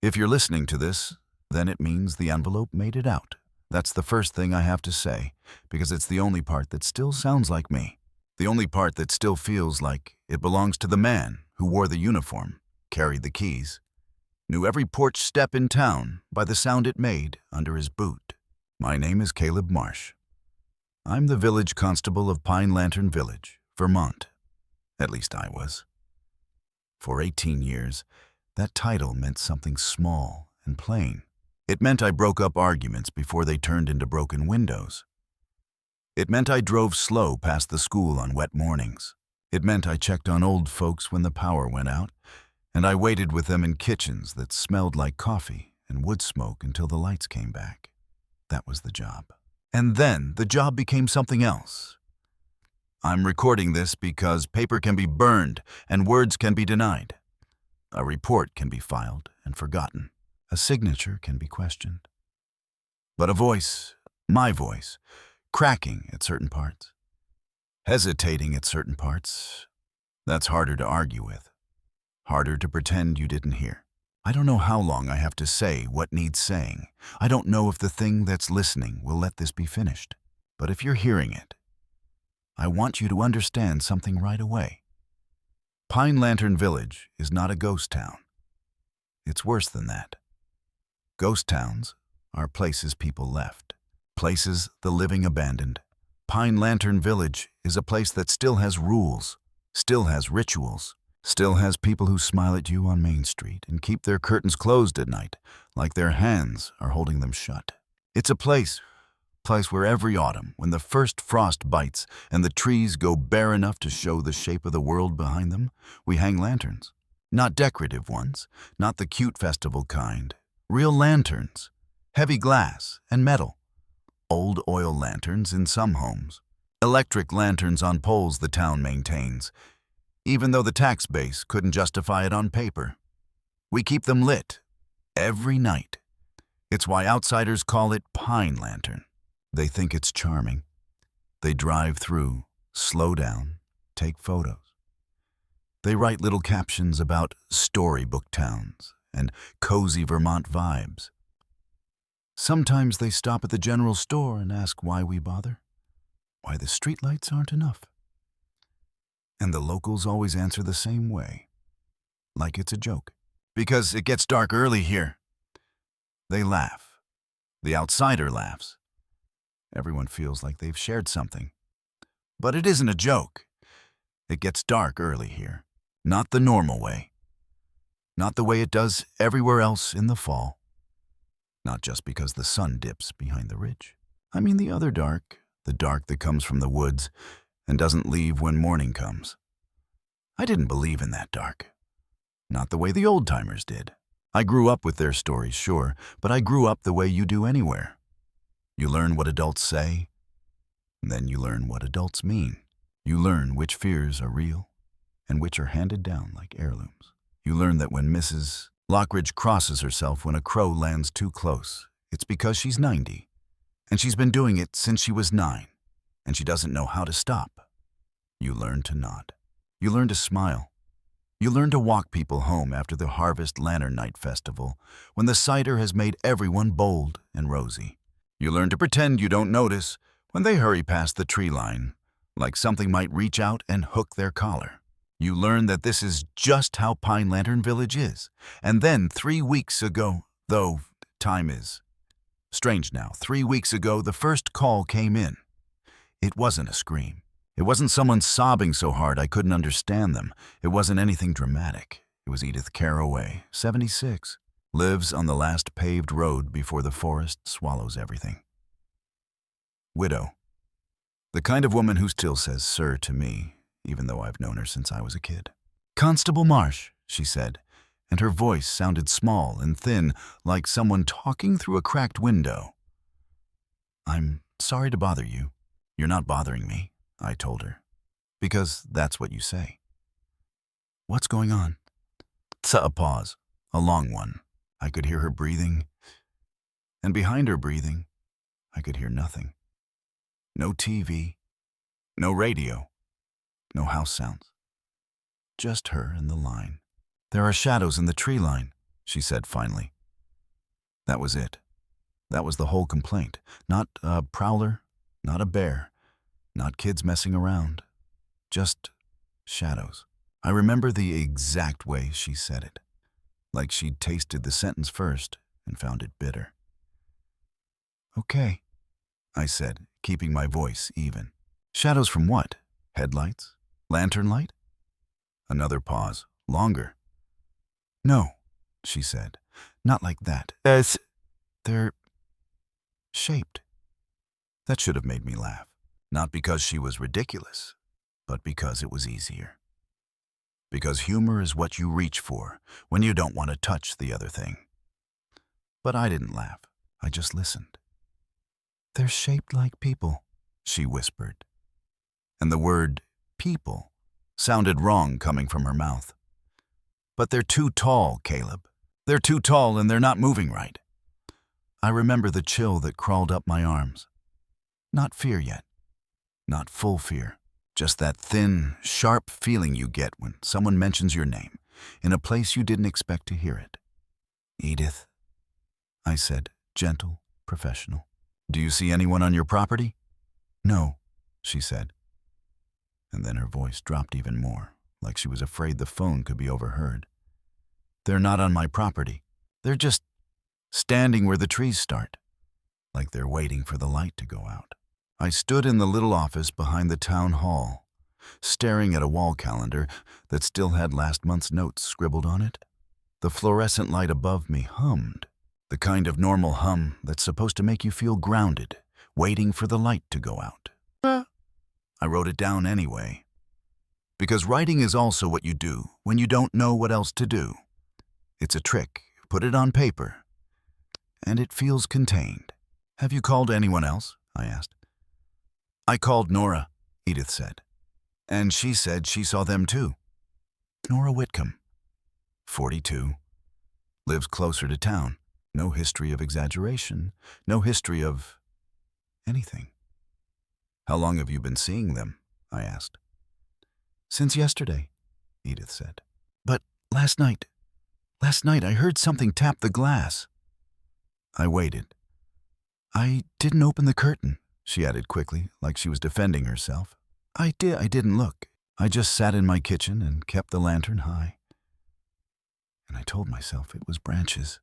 If you're listening to this, then it means the envelope made it out. That's the first thing I have to say, because it's the only part that still sounds like me. The only part that still feels like it belongs to the man who wore the uniform, carried the keys, knew every porch step in town by the sound it made under his boot. My name is Caleb Marsh. I'm the village constable of Pine Lantern Village, Vermont. At least I was. For 18 years, that title meant something small and plain. It meant I broke up arguments before they turned into broken windows. It meant I drove slow past the school on wet mornings. It meant I checked on old folks when the power went out, and I waited with them in kitchens that smelled like coffee and wood smoke until the lights came back. That was the job. And then the job became something else. I'm recording this because paper can be burned and words can be denied. A report can be filed and forgotten. A signature can be questioned. But a voice, my voice, cracking at certain parts, hesitating at certain parts, that's harder to argue with. Harder to pretend you didn't hear. I don't know how long I have to say what needs saying. I don't know if the thing that's listening will let this be finished. But if you're hearing it, I want you to understand something right away. Pine Lantern Village is not a ghost town. It's worse than that. Ghost towns are places people left, places the living abandoned. Pine Lantern Village is a place that still has rules, still has rituals, still has people who smile at you on Main Street and keep their curtains closed at night, like their hands are holding them shut. It's a place where every autumn, when the first frost bites and the trees go bare enough to show the shape of the world behind them, we hang lanterns. Not decorative ones, not the cute festival kind. Real lanterns, heavy glass and metal. Old oil lanterns in some homes. Electric lanterns on poles the town maintains, even though the tax base couldn't justify it on paper. We keep them lit every night. It's why outsiders call it Pine Lantern. They think it's charming. They drive through, slow down, take photos. They write little captions about storybook towns and cozy Vermont vibes. Sometimes they stop at the general store and ask why we bother, why the streetlights aren't enough. And the locals always answer the same way, like it's a joke. Because it gets dark early here. They laugh. The outsider laughs. Everyone feels like they've shared something. But it isn't a joke. It gets dark early here. Not the normal way. Not the way it does everywhere else in the fall. Not just because the sun dips behind the ridge. I mean the other dark, the dark that comes from the woods and doesn't leave when morning comes. I didn't believe in that dark. Not the way the old-timers did. I grew up with their stories, sure, but I grew up the way you do anywhere. You learn what adults say, and then you learn what adults mean. You learn which fears are real and which are handed down like heirlooms. You learn that when Mrs. Lockridge crosses herself when a crow lands too close, it's because she's 90, and she's been doing it since she was 9, and she doesn't know how to stop. You learn to nod. You learn to smile. You learn to walk people home after the Harvest Lantern Night Festival, when the cider has made everyone bold and rosy. You learn to pretend you don't notice when they hurry past the tree line, like something might reach out and hook their collar. You learn that this is just how Pine Lantern Village is. And then 3 weeks ago, though time is strange now, 3 weeks ago the first call came in. It wasn't a scream. It wasn't someone sobbing so hard I couldn't understand them. It wasn't anything dramatic. It was Edith Carraway, 76, lives on the last paved road before the forest swallows everything. Widow. The kind of woman who still says sir to me, even though I've known her since I was a kid. Constable Marsh, she said, and her voice sounded small and thin, like someone talking through a cracked window. I'm sorry to bother you. You're not bothering me, I told her, because that's what you say. What's going on? A pause, a long one. I could hear her breathing, and behind her breathing, I could hear nothing. No TV, no radio, no house sounds. Just her and the line. There are shadows in the tree line, she said finally. That was it. That was the whole complaint. Not a prowler, not a bear, not kids messing around. Just shadows. I remember the exact way she said it, like she'd tasted the sentence first and found it bitter. "Okay," I said, keeping my voice even. "Shadows from what? Headlights? Lantern light?" Another pause, longer. "No," she said, "not like that. They're shaped." That should have made me laugh. Not because she was ridiculous, but because it was easier. Because humor is what you reach for when you don't want to touch the other thing. But I didn't laugh. I just listened. "They're shaped like people," she whispered. And the word people sounded wrong coming from her mouth. "But they're too tall, Caleb. They're too tall and they're not moving right." I remember the chill that crawled up my arms. Not fear yet. Not full fear. Just that thin, sharp feeling you get when someone mentions your name in a place you didn't expect to hear it. "Edith," I said, gentle, professional. "Do you see anyone on your property?" "No," she said. And then her voice dropped even more, like she was afraid the phone could be overheard. "They're not on my property. They're just standing where the trees start, like they're waiting for the light to go out." I stood in the little office behind the town hall, staring at a wall calendar that still had last month's notes scribbled on it. The fluorescent light above me hummed, the kind of normal hum that's supposed to make you feel grounded, waiting for the light to go out. I wrote it down anyway, because writing is also what you do when you don't know what else to do. It's a trick. Put it on paper, and it feels contained. "Have you called anyone else?" I asked. "I called Nora," Edith said, "and she said she saw them too." Nora Whitcomb, 42, lives closer to town. No history of exaggeration, no history of anything. "How long have you been seeing them?" I asked. "Since yesterday," Edith said. "But last night I heard something tap the glass." I waited. "I didn't open the curtain," she added quickly, like she was defending herself. I didn't look. I just sat in my kitchen and kept the lantern high. And I told myself it was branches.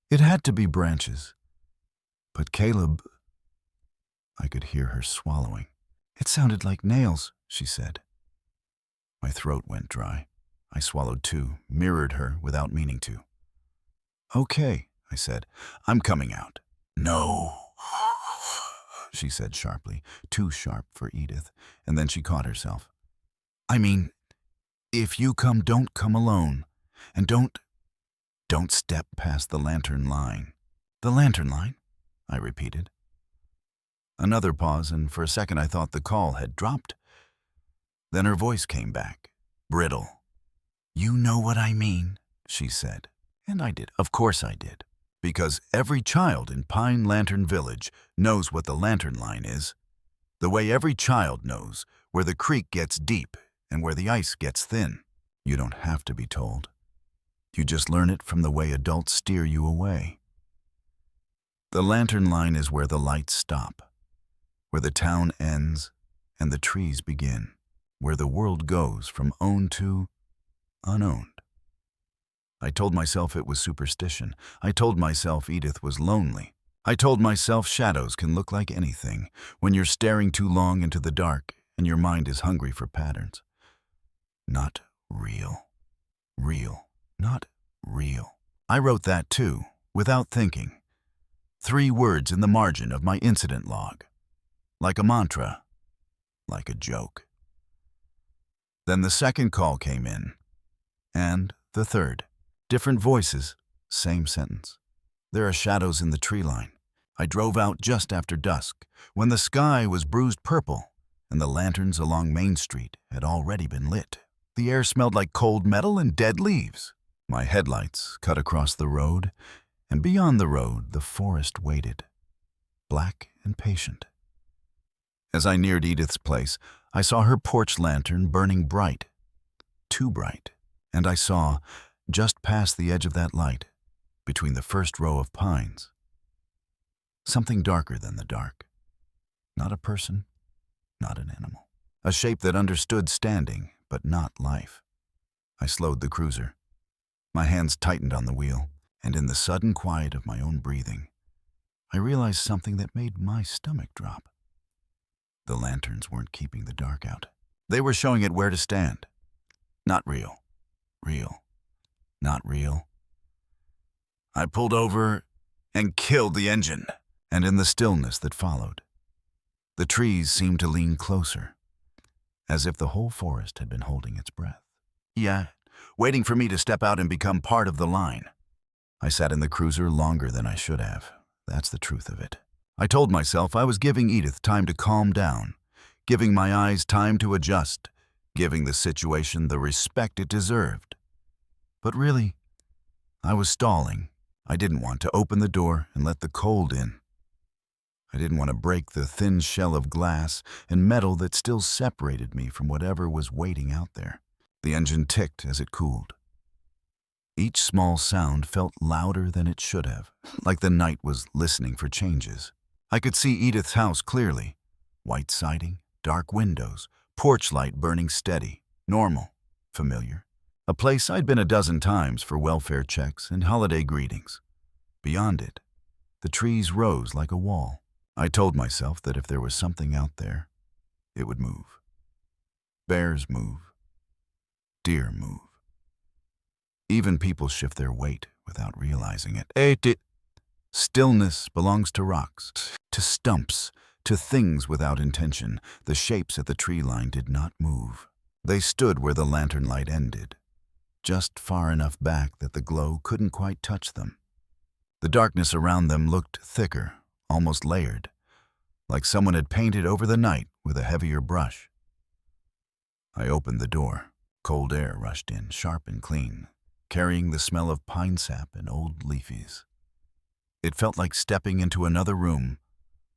It had to be branches. But Caleb... I could hear her swallowing. "It sounded like nails," she said. My throat went dry. I swallowed too, mirrored her without meaning to. "Okay," I said. "I'm coming out." "No," she said sharply, too sharp for Edith, and then she caught herself. "I mean, if you come, don't come alone. And don't step past the lantern line." "The lantern line?" I repeated. Another pause, and for a second I thought the call had dropped. Then her voice came back, brittle. "You know what I mean," she said. And I did. Of course I did. Because every child in Pine Lantern Village knows what the lantern line is. The way every child knows where the creek gets deep and where the ice gets thin. You don't have to be told. You just learn it from the way adults steer you away. The lantern line is where the lights stop, where the town ends and the trees begin, where the world goes from owned to unowned. I told myself it was superstition. I told myself Edith was lonely. I told myself shadows can look like anything when you're staring too long into the dark and your mind is hungry for patterns. Not real. Real. Not real. I wrote that too, without thinking. 3 words in the margin of my incident log. Like a mantra. Like a joke. Then the second call came in. And the third. Different voices, same sentence. There are shadows in the tree line. I drove out just after dusk, when the sky was bruised purple, and the lanterns along Main Street had already been lit. The air smelled like cold metal and dead leaves. My headlights cut across the road, and beyond the road the forest waited, black and patient. As I neared Edith's place, I saw her porch lantern burning bright, too bright, and I saw, just past the edge of that light, between the first row of pines. Something darker than the dark. Not a person, not an animal. A shape that understood standing, but not life. I slowed the cruiser. My hands tightened on the wheel, and in the sudden quiet of my own breathing, I realized something that made my stomach drop. The lanterns weren't keeping the dark out. They were showing it where to stand. Not real. Real. Not real. I pulled over and killed the engine. And in the stillness that followed, the trees seemed to lean closer, as if the whole forest had been holding its breath. Yeah, waiting for me to step out and become part of the line. I sat in the cruiser longer than I should have. That's the truth of it. I told myself I was giving Edith time to calm down, giving my eyes time to adjust, giving the situation the respect it deserved. But really, I was stalling. I didn't want to open the door and let the cold in. I didn't want to break the thin shell of glass and metal that still separated me from whatever was waiting out there. The engine ticked as it cooled. Each small sound felt louder than it should have, like the night was listening for changes. I could see Edith's house clearly. White siding, dark windows, porch light burning steady, normal, familiar. A place I'd been a dozen times for welfare checks and holiday greetings. Beyond it, the trees rose like a wall. I told myself that if there was something out there, it would move. Bears move. Deer move. Even people shift their weight without realizing it. Stillness belongs to rocks, to stumps, to things without intention. The shapes at the tree line did not move. They stood where the lantern light ended, just far enough back that the glow couldn't quite touch them. The darkness around them looked thicker, almost layered, like someone had painted over the night with a heavier brush. I opened the door. Cold air rushed in, sharp and clean, carrying the smell of pine sap and old leafies. It felt like stepping into another room,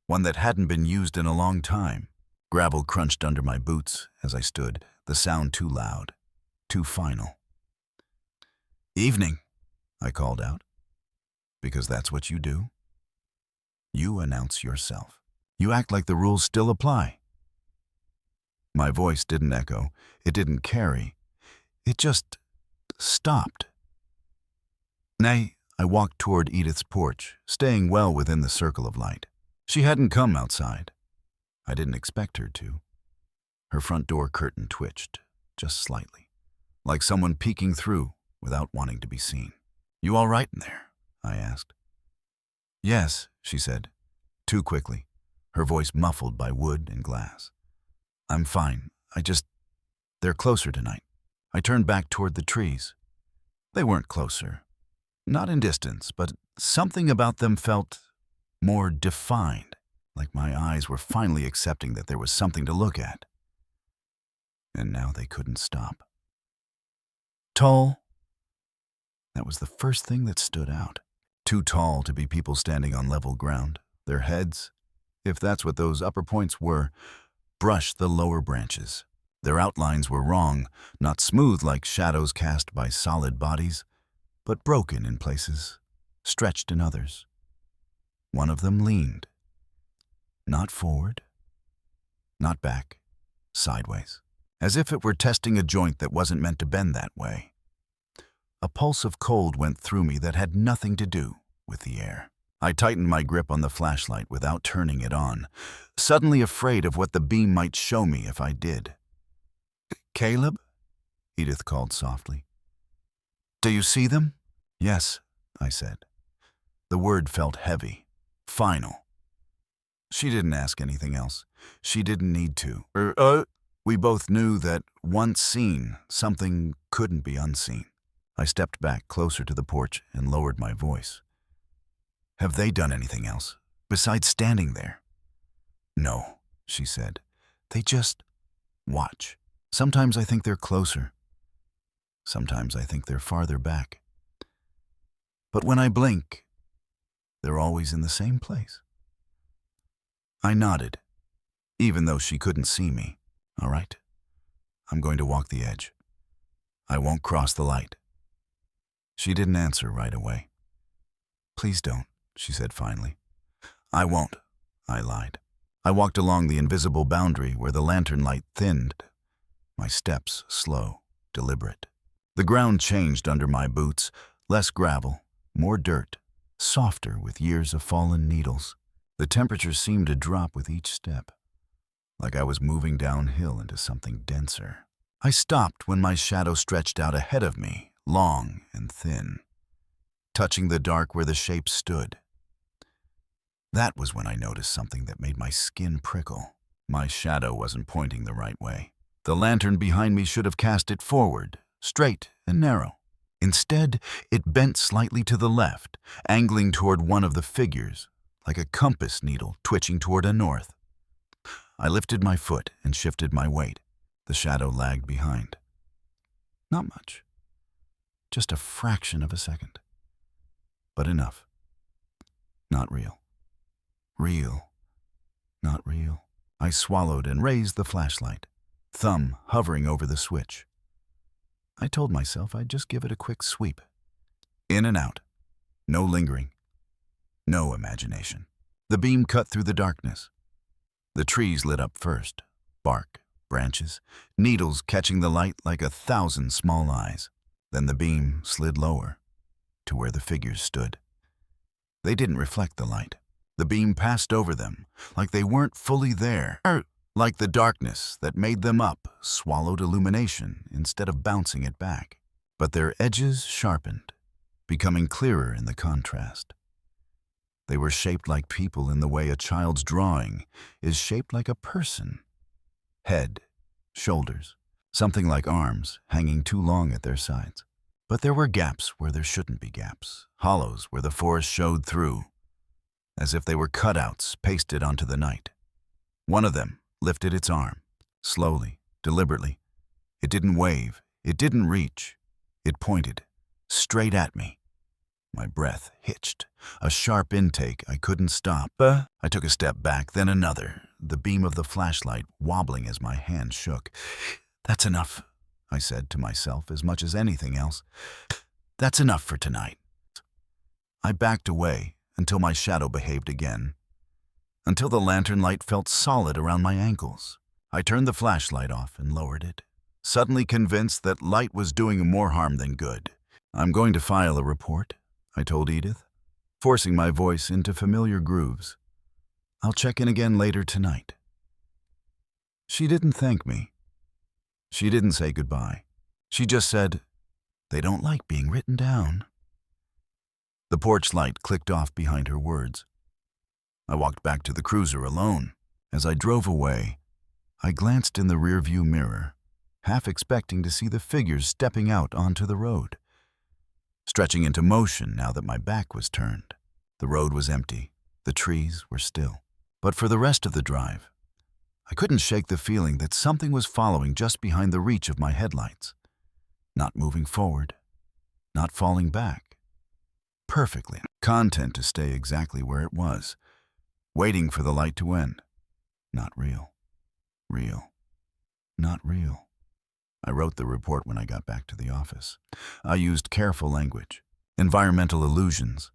one that hadn't been used in a long time. Gravel crunched under my boots as I stood, the sound too loud, too final. "Evening," I called out. Because that's what you do. You announce yourself. You act like the rules still apply. My voice didn't echo. It didn't carry. It just stopped. Nay, I walked toward Edith's porch, staying well within the circle of light. She hadn't come outside. I didn't expect her to. Her front door curtain twitched, just slightly, like someone peeking through without wanting to be seen. "You all right in there?" I asked. "Yes," she said, too quickly, her voice muffled by wood and glass. "I'm fine. They're closer tonight." I turned back toward the trees. They weren't closer. Not in distance, but something about them felt more defined, like my eyes were finally accepting that there was something to look at. And now they couldn't stop. Tall. That was the first thing that stood out. Too tall to be people standing on level ground. Their heads, if that's what those upper points were, brushed the lower branches. Their outlines were wrong, not smooth like shadows cast by solid bodies, but broken in places, stretched in others. One of them leaned. Not forward, not back, sideways, as if it were testing a joint that wasn't meant to bend that way. A pulse of cold went through me that had nothing to do with the air. I tightened my grip on the flashlight without turning it on, suddenly afraid of what the beam might show me if I did. "Caleb?" Edith called softly. "Do you see them?" "Yes," I said. The word felt heavy, final. She didn't ask anything else. She didn't need to. We both knew that once seen, something couldn't be unseen. I stepped back closer to the porch and lowered my voice. "Have they done anything else, besides standing there?" "No," she said. "They just watch. Sometimes I think they're closer. Sometimes I think they're farther back. But when I blink, they're always in the same place." I nodded, even though she couldn't see me. "All right, I'm going to walk the edge. I won't cross the light." She didn't answer right away. Please don't, she said finally. I won't, I lied. I walked along the invisible boundary where the lantern light thinned, my steps slow, deliberate. The ground changed under my boots, less gravel, more dirt, softer with years of fallen needles. The temperature seemed to drop with each step, like I was moving downhill into something denser. I stopped when my shadow stretched out ahead of me, long and thin, touching the dark where the shape stood. That was when I noticed something that made my skin prickle. My shadow wasn't pointing the right way. The lantern behind me should have cast it forward, straight and narrow. Instead, it bent slightly to the left, angling toward one of the figures, like a compass needle twitching toward a north. I lifted my foot and shifted my weight. The shadow lagged behind. Not much. Just a fraction of a second. But enough. Not real. Real. Not real. I swallowed and raised the flashlight, thumb hovering over the switch. I told myself I'd just give it a quick sweep. In and out. No lingering. No imagination. The beam cut through the darkness. The trees lit up first. Bark, branches, needles catching the light like 1,000 small eyes. Then the beam slid lower, to where the figures stood. They didn't reflect the light. The beam passed over them, like they weren't fully there. Like the darkness that made them up swallowed illumination instead of bouncing it back. But their edges sharpened, becoming clearer in the contrast. They were shaped like people in the way a child's drawing is shaped like a person. Head, shoulders, something like arms hanging too long at their sides. But there were gaps where there shouldn't be gaps, hollows where the forest showed through, as if they were cutouts pasted onto the night. One of them lifted its arm, slowly, deliberately. It didn't wave, it didn't reach. It pointed, straight at me. My breath hitched, a sharp intake I couldn't stop. I took a step back, then another, the beam of the flashlight wobbling as my hand shook. That's enough, I said to myself as much as anything else. That's enough for tonight. I backed away until my shadow behaved again, until the lantern light felt solid around my ankles. I turned the flashlight off and lowered it, suddenly convinced that light was doing more harm than good. I'm going to file a report, I told Edith, forcing my voice into familiar grooves. I'll check in again later tonight. She didn't thank me. She didn't say goodbye. She just said, they don't like being written down. The porch light clicked off behind her words. I walked back to the cruiser alone. As I drove away, I glanced in the rearview mirror, half expecting to see the figures stepping out onto the road, stretching into motion now that my back was turned. The road was empty. The trees were still. But for the rest of the drive, I couldn't shake the feeling that something was following just behind the reach of my headlights, not moving forward, not falling back. Perfectly content to stay exactly where it was, waiting for the light to end. Not real. Real. Not real. I wrote the report when I got back to the office. I used careful language, environmental illusions,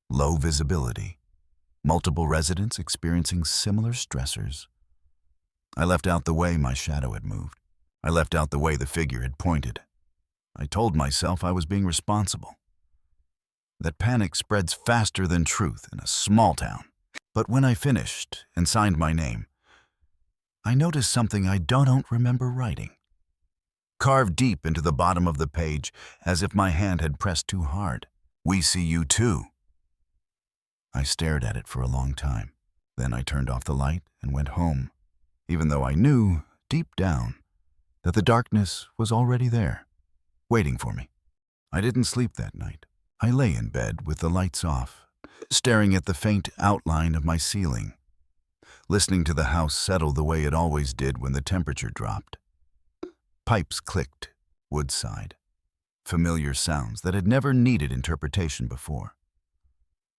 low visibility, multiple residents experiencing similar stressors. I left out the way my shadow had moved. I left out the way the figure had pointed. I told myself I was being responsible, that panic spreads faster than truth in a small town. But when I finished and signed my name, I noticed something I don't remember writing. Carved deep into the bottom of the page, as if my hand had pressed too hard. We see you too. I stared at it for a long time. Then I turned off the light and went home, even though I knew, deep down, that the darkness was already there, waiting for me. I didn't sleep that night. I lay in bed with the lights off, staring at the faint outline of my ceiling, listening to the house settle the way it always did when the temperature dropped. Pipes clicked, wood sighed, familiar sounds that had never needed interpretation before.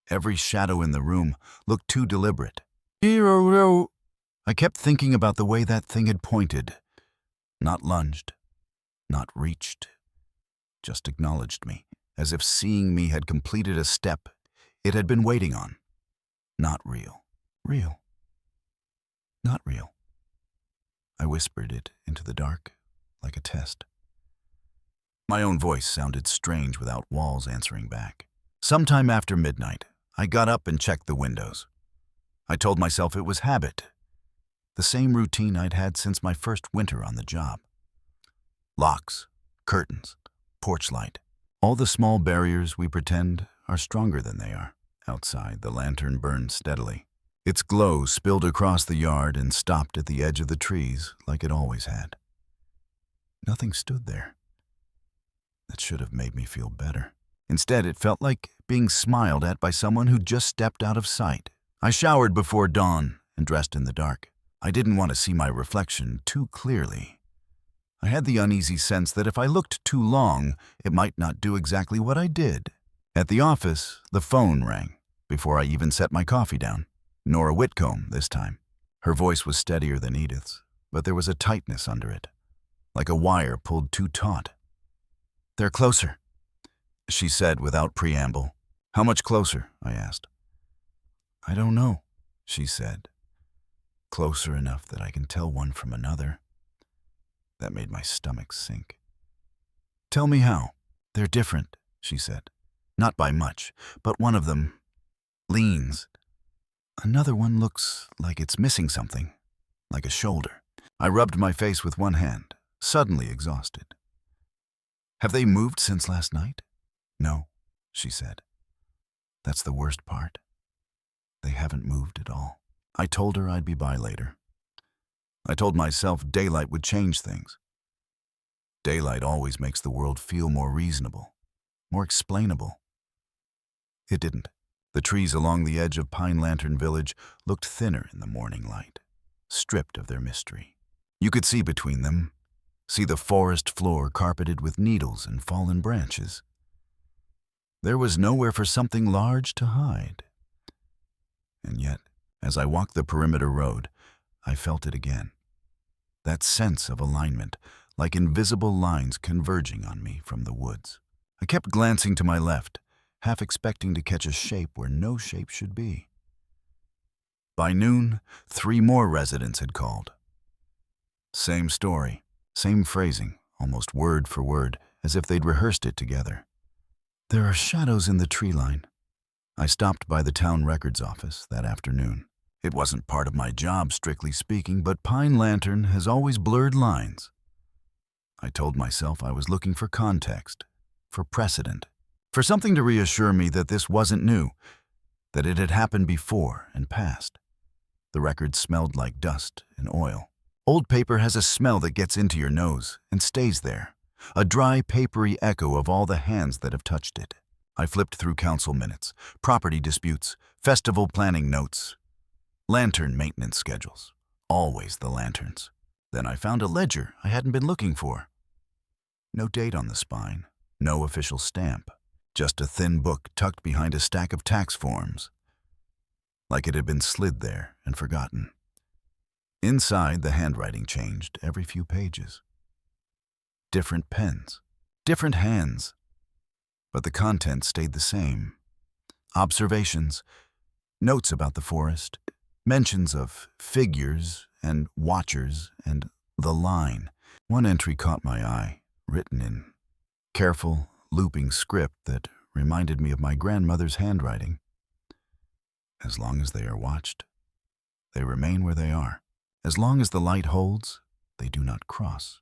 Every shadow in the room looked too deliberate. I kept thinking about the way that thing had pointed, not lunged, not reached, just acknowledged me, as if seeing me had completed a step it had been waiting on. Not real. Real. Not real. I whispered it into the dark, like a test. My own voice sounded strange without walls answering back. Sometime after midnight, I got up and checked the windows. I told myself it was habit, the same routine I'd had since my first winter on the job. Locks, curtains, porch light, all the small barriers we pretend are stronger than they are. Outside, the lantern burned steadily. Its glow spilled across the yard and stopped at the edge of the trees like it always had. Nothing stood there. That should have made me feel better. Instead, it felt like being smiled at by someone who just stepped out of sight. I showered before dawn and dressed in the dark. I didn't want to see my reflection too clearly. I had the uneasy sense that if I looked too long, it might not do exactly what I did. At the office, the phone rang before I even set my coffee down. Nora Whitcomb this time. Her voice was steadier than Edith's, but there was a tightness under it, like a wire pulled too taut. "They're closer," she said without preamble. "How much closer?" I asked. "I don't know," she said. "Closer enough that I can tell one from another." That made my stomach sink. "Tell me how." "They're different," she said. "Not by much, but one of them leans. Another one looks like it's missing something, like a shoulder." I rubbed my face with one hand, suddenly exhausted. "Have they moved since last night?" "No," she said. "That's the worst part. They haven't moved at all." I told her I'd be by later. I told myself daylight would change things. Daylight always makes the world feel more reasonable, more explainable. It didn't. The trees along the edge of Pine Lantern Village looked thinner in the morning light, stripped of their mystery. You could see between them, see the forest floor carpeted with needles and fallen branches. There was nowhere for something large to hide. And yet, as I walked the perimeter road, I felt it again. That sense of alignment, like invisible lines converging on me from the woods. I kept glancing to my left, half expecting to catch a shape where no shape should be. By noon, 3 more residents had called. Same story, same phrasing, almost word for word, as if they'd rehearsed it together. "There are shadows in the tree line." I stopped by the town records office that afternoon. It wasn't part of my job, strictly speaking, but Pine Lantern has always blurred lines. I told myself I was looking for context, for precedent, for something to reassure me that this wasn't new, that it had happened before and passed. The record smelled like dust and oil. Old paper has a smell that gets into your nose and stays there, a dry, papery echo of all the hands that have touched it. I flipped through council minutes, property disputes, festival planning notes, lantern maintenance schedules, always the lanterns. Then I found a ledger I hadn't been looking for. No date on the spine, no official stamp. Just a thin book tucked behind a stack of tax forms, like it had been slid there and forgotten. Inside, the handwriting changed every few pages. Different pens, different hands, but the content stayed the same. Observations, notes about the forest, mentions of figures and watchers and the line. One entry caught my eye, written in careful, looping script that reminded me of my grandmother's handwriting. As long as they are watched, they remain where they are. As long as the light holds, they do not cross.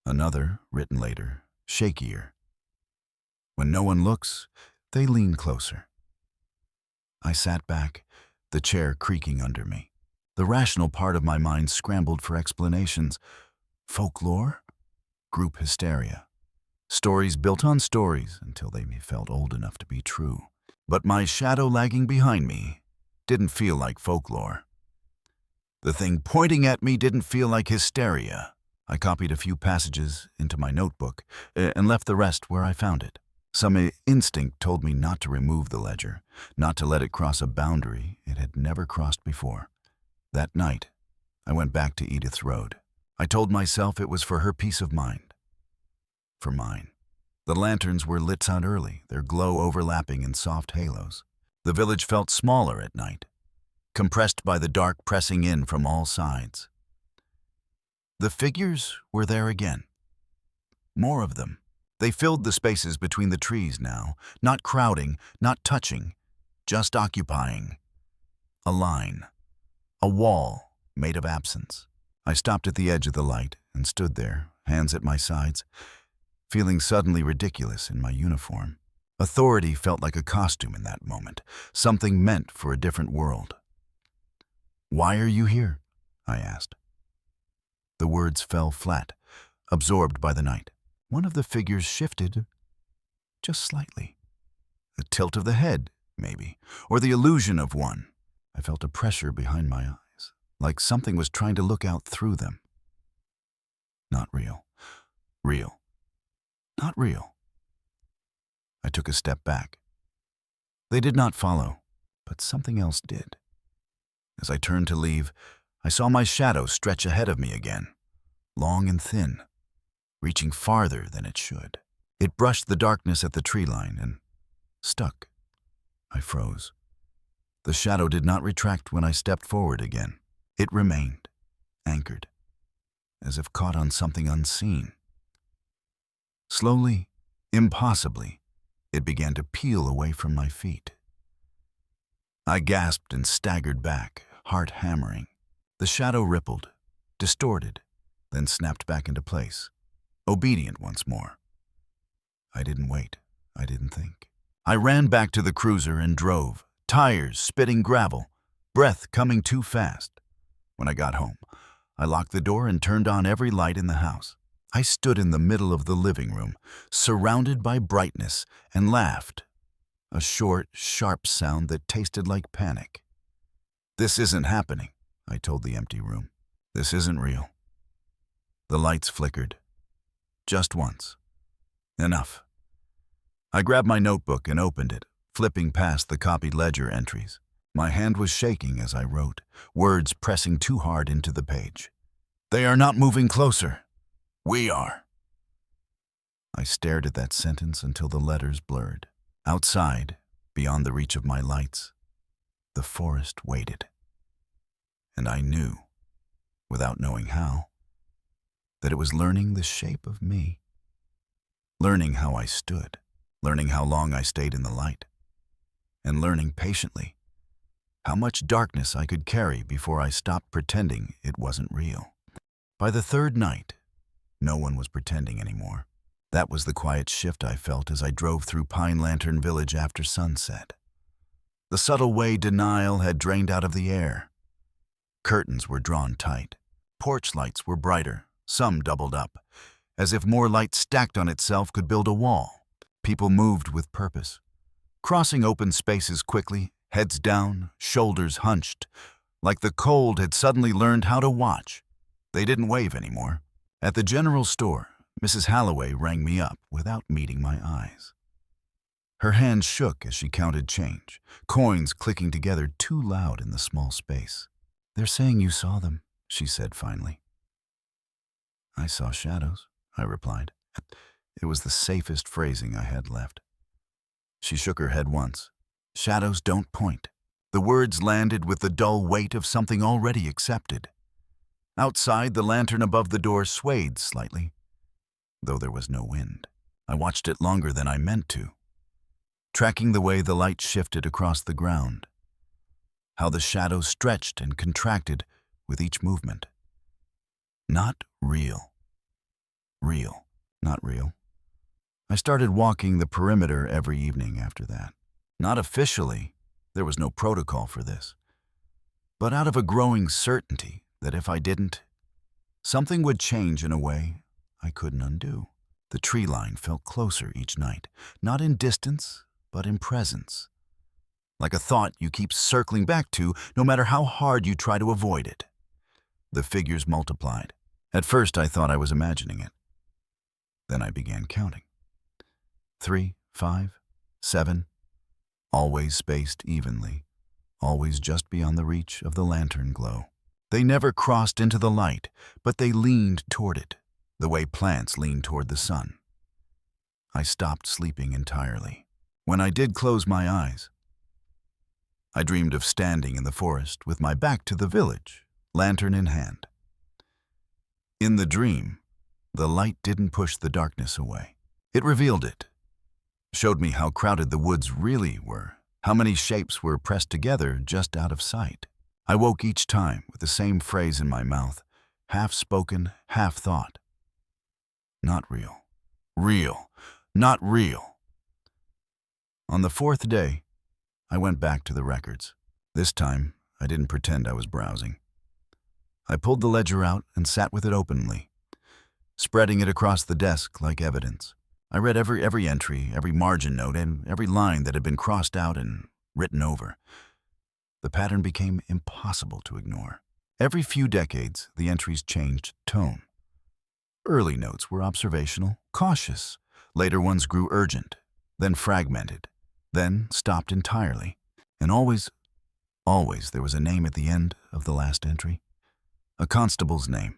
Another, written later, shakier. When no one looks, they lean closer. I sat back, the chair creaking under me. The rational part of my mind scrambled for explanations. Folklore? Group hysteria. Stories built on stories until they felt old enough to be true. But my shadow lagging behind me didn't feel like folklore. The thing pointing at me didn't feel like hysteria. I copied a few passages into my notebook and left the rest where I found it. Some instinct told me not to remove the ledger, not to let it cross a boundary it had never crossed before. That night, I went back to Edith's Road. I told myself it was for her peace of mind. For mine. The lanterns were lit out early, their glow overlapping in soft halos. The village felt smaller at night, compressed by the dark pressing in from all sides. The figures were there again. More of them. They filled the spaces between the trees now, not crowding, not touching, just occupying. A line. A wall made of absence. I stopped at the edge of the light and stood there, hands at my sides, feeling suddenly ridiculous in my uniform. Authority felt like a costume in that moment, something meant for a different world. "Why are you here?" I asked. The words fell flat, absorbed by the night. One of the figures shifted, just slightly. A tilt of the head, maybe, or the illusion of one. I felt a pressure behind my eyes, like something was trying to look out through them. Not real. Real. Not real. I took a step back. They did not follow, but something else did. As I turned to leave, I saw my shadow stretch ahead of me again, long and thin, reaching farther than it should. It brushed the darkness at the tree line and stuck. I froze. The shadow did not retract when I stepped forward again. It remained, anchored, as if caught on something unseen. Slowly, impossibly, it began to peel away from my feet. I gasped and staggered back, heart hammering. The shadow rippled, distorted, then snapped back into place, obedient once more. I didn't wait. I didn't think. I ran back to the cruiser and drove, tires spitting gravel, breath coming too fast. When I got home, I locked the door and turned on every light in the house. I stood in the middle of the living room, surrounded by brightness, and laughed. A short, sharp sound that tasted like panic. "This isn't happening," I told the empty room. "This isn't real." The lights flickered. Just once. Enough. I grabbed my notebook and opened it, flipping past the copied ledger entries. My hand was shaking as I wrote, words pressing too hard into the page. "They are not moving closer. We are." I stared at that sentence until the letters blurred. Outside, beyond the reach of my lights, the forest waited. And I knew, without knowing how, that it was learning the shape of me. Learning how I stood, learning how long I stayed in the light, and learning patiently how much darkness I could carry before I stopped pretending it wasn't real. By the third night, no one was pretending anymore. That was the quiet shift I felt as I drove through Pine Lantern Village after sunset. The subtle way denial had drained out of the air. Curtains were drawn tight. Porch lights were brighter, some doubled up, as if more light stacked on itself could build a wall. People moved with purpose, crossing open spaces quickly, heads down, shoulders hunched, like the cold had suddenly learned how to watch. They didn't wave anymore. At the general store, Mrs. Halloway rang me up without meeting my eyes. Her hand shook as she counted change, coins clicking together too loud in the small space. "They're saying you saw them," she said finally. "I saw shadows," I replied. It was the safest phrasing I had left. She shook her head once. "Shadows don't point." The words landed with the dull weight of something already accepted. Outside, the lantern above the door swayed slightly, though there was no wind. I watched it longer than I meant to, tracking the way the light shifted across the ground, how the shadow stretched and contracted with each movement. Not real. Real. Not real. I started walking the perimeter every evening after that. Not officially, there was no protocol for this, but out of a growing certainty that if I didn't, something would change in a way I couldn't undo. The tree line felt closer each night, not in distance, but in presence. Like a thought you keep circling back to no matter how hard you try to avoid it. The figures multiplied. At first I thought I was imagining it. Then I began counting. 3, 5, 7, always spaced evenly, always just beyond the reach of the lantern glow. They never crossed into the light, but they leaned toward it, the way plants lean toward the sun. I stopped sleeping entirely. When I did close my eyes, I dreamed of standing in the forest with my back to the village, lantern in hand. In the dream, the light didn't push the darkness away. It revealed it, showed me how crowded the woods really were, how many shapes were pressed together just out of sight. I woke each time with the same phrase in my mouth, half spoken, half thought. Not real. Real. Not real. On the fourth day, I went back to the records. This time, I didn't pretend I was browsing. I pulled the ledger out and sat with it openly, spreading it across the desk like evidence. I read every entry, every margin note, and every line that had been crossed out and written over. The pattern became impossible to ignore. Every few decades, the entries changed tone. Early notes were observational, cautious. Later ones grew urgent, then fragmented, then stopped entirely. And always there was a name at the end of the last entry. A constable's name.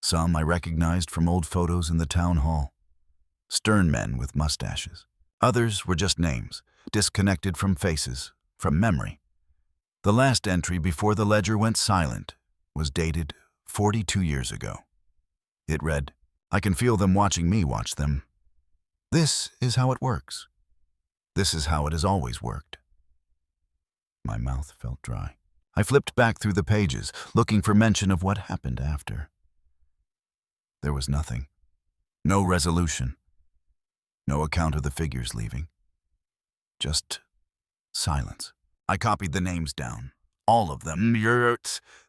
Some I recognized from old photos in the town hall. Stern men with mustaches. Others were just names, disconnected from faces, from memory. The last entry before the ledger went silent was dated 42 years ago. It read, "I can feel them watching me watch them. This is how it works. This is how it has always worked." My mouth felt dry. I flipped back through the pages, looking for mention of what happened after. There was nothing. No resolution. No account of the figures leaving. Just silence. I copied the names down. All of them.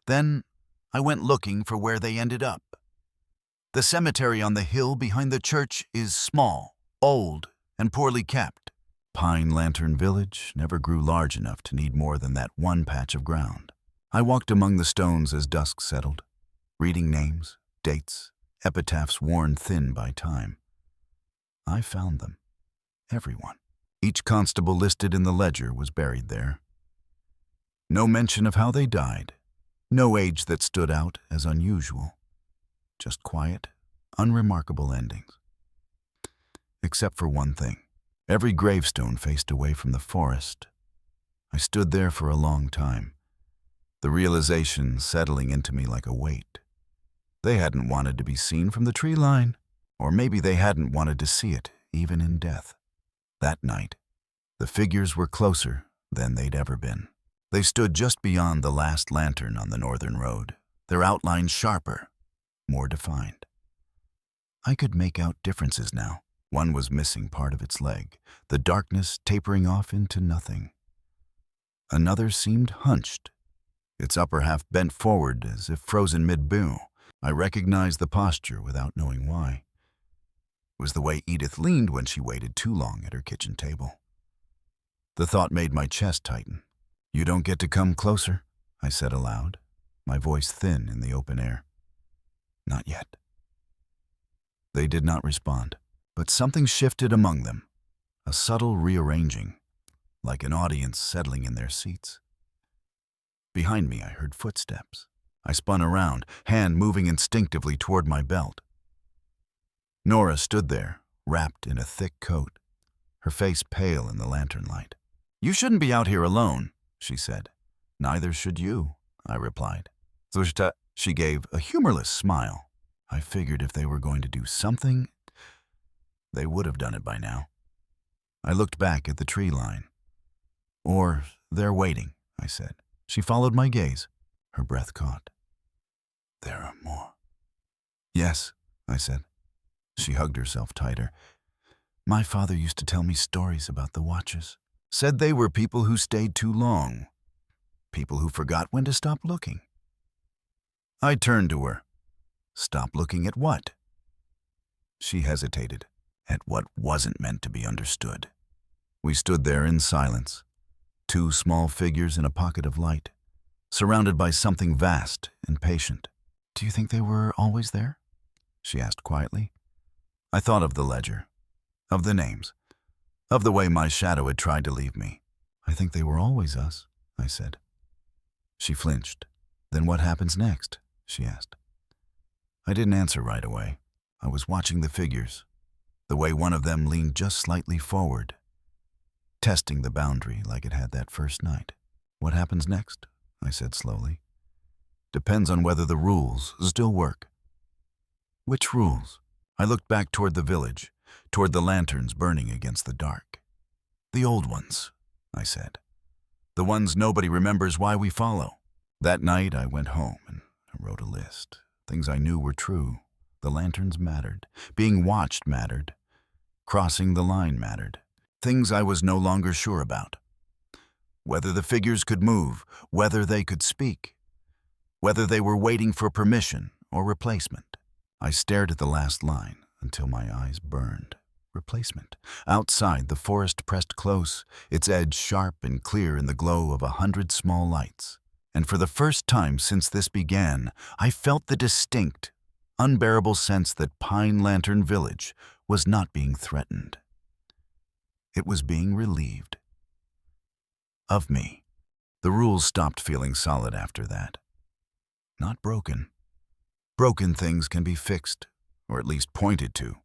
Then I went looking for where they ended up. The cemetery on the hill behind the church is small, old, and poorly kept. Pine Lantern Village never grew large enough to need more than that one patch of ground. I walked among the stones as dusk settled, reading names, dates, epitaphs worn thin by time. I found them. Everyone. Each constable listed in the ledger was buried there. No mention of how they died. No age that stood out as unusual. Just quiet, unremarkable endings. Except for one thing. Every gravestone faced away from the forest. I stood there for a long time, the realization settling into me like a weight. They hadn't wanted to be seen from the tree line, or maybe they hadn't wanted to see it, even in death. That night, the figures were closer than they'd ever been. They stood just beyond the last lantern on the northern road, their outlines sharper, more defined. I could make out differences now. One was missing part of its leg, the darkness tapering off into nothing. Another seemed hunched, its upper half bent forward as if frozen mid-bow. I recognized the posture without knowing why. It was the way Edith leaned when she waited too long at her kitchen table. The thought made my chest tighten. "You don't get to come closer," I said aloud, my voice thin in the open air. "Not yet." They did not respond, but something shifted among them, a subtle rearranging, like an audience settling in their seats. Behind me, I heard footsteps. I spun around, hand moving instinctively toward my belt. Nora stood there, wrapped in a thick coat, her face pale in the lantern light. "You shouldn't be out here alone," she said. "Neither should you," I replied. She gave a humorless smile. I figured if they were going to do something, they would have done it by now. I looked back at the tree line. "Or they're waiting," I said. She followed my gaze, her breath caught. "There are more." "Yes," I said. She hugged herself tighter. "My father used to tell me stories about the Watchers. Said they were people who stayed too long. People who forgot when to stop looking." I turned to her. "Stop looking at what?" She hesitated. "At what wasn't meant to be understood." We stood there in silence, two small figures in a pocket of light, surrounded by something vast and patient. "Do you think they were always there?" she asked quietly. I thought of the ledger, of the names, of the way my shadow had tried to leave me. "I think they were always us," I said. She flinched. "Then what happens next?" she asked. I didn't answer right away. I was watching the figures, The way one of them leaned just slightly forward, testing the boundary like it had that first night. "What happens next?" I said slowly. "Depends on whether the rules still work." "Which rules?" I looked back toward the village, toward the lanterns burning against the dark. "The old ones," I said. "The ones nobody remembers why we follow." That night I went home and wrote a list. Things I knew were true. The lanterns mattered. Being watched mattered. Crossing the line mattered. Things I was no longer sure about. Whether the figures could move, whether they could speak, whether they were waiting for permission or replacement. I stared at the last line until my eyes burned. Replacement. Outside, the forest pressed close, its edge sharp and clear in the glow of 100 small lights. And for the first time since this began, I felt the distinct, unbearable sense that Pine Lantern Village was not being threatened. It was being relieved. Of me. The rules stopped feeling solid after that. Not broken. Broken things can be fixed, or at least pointed to.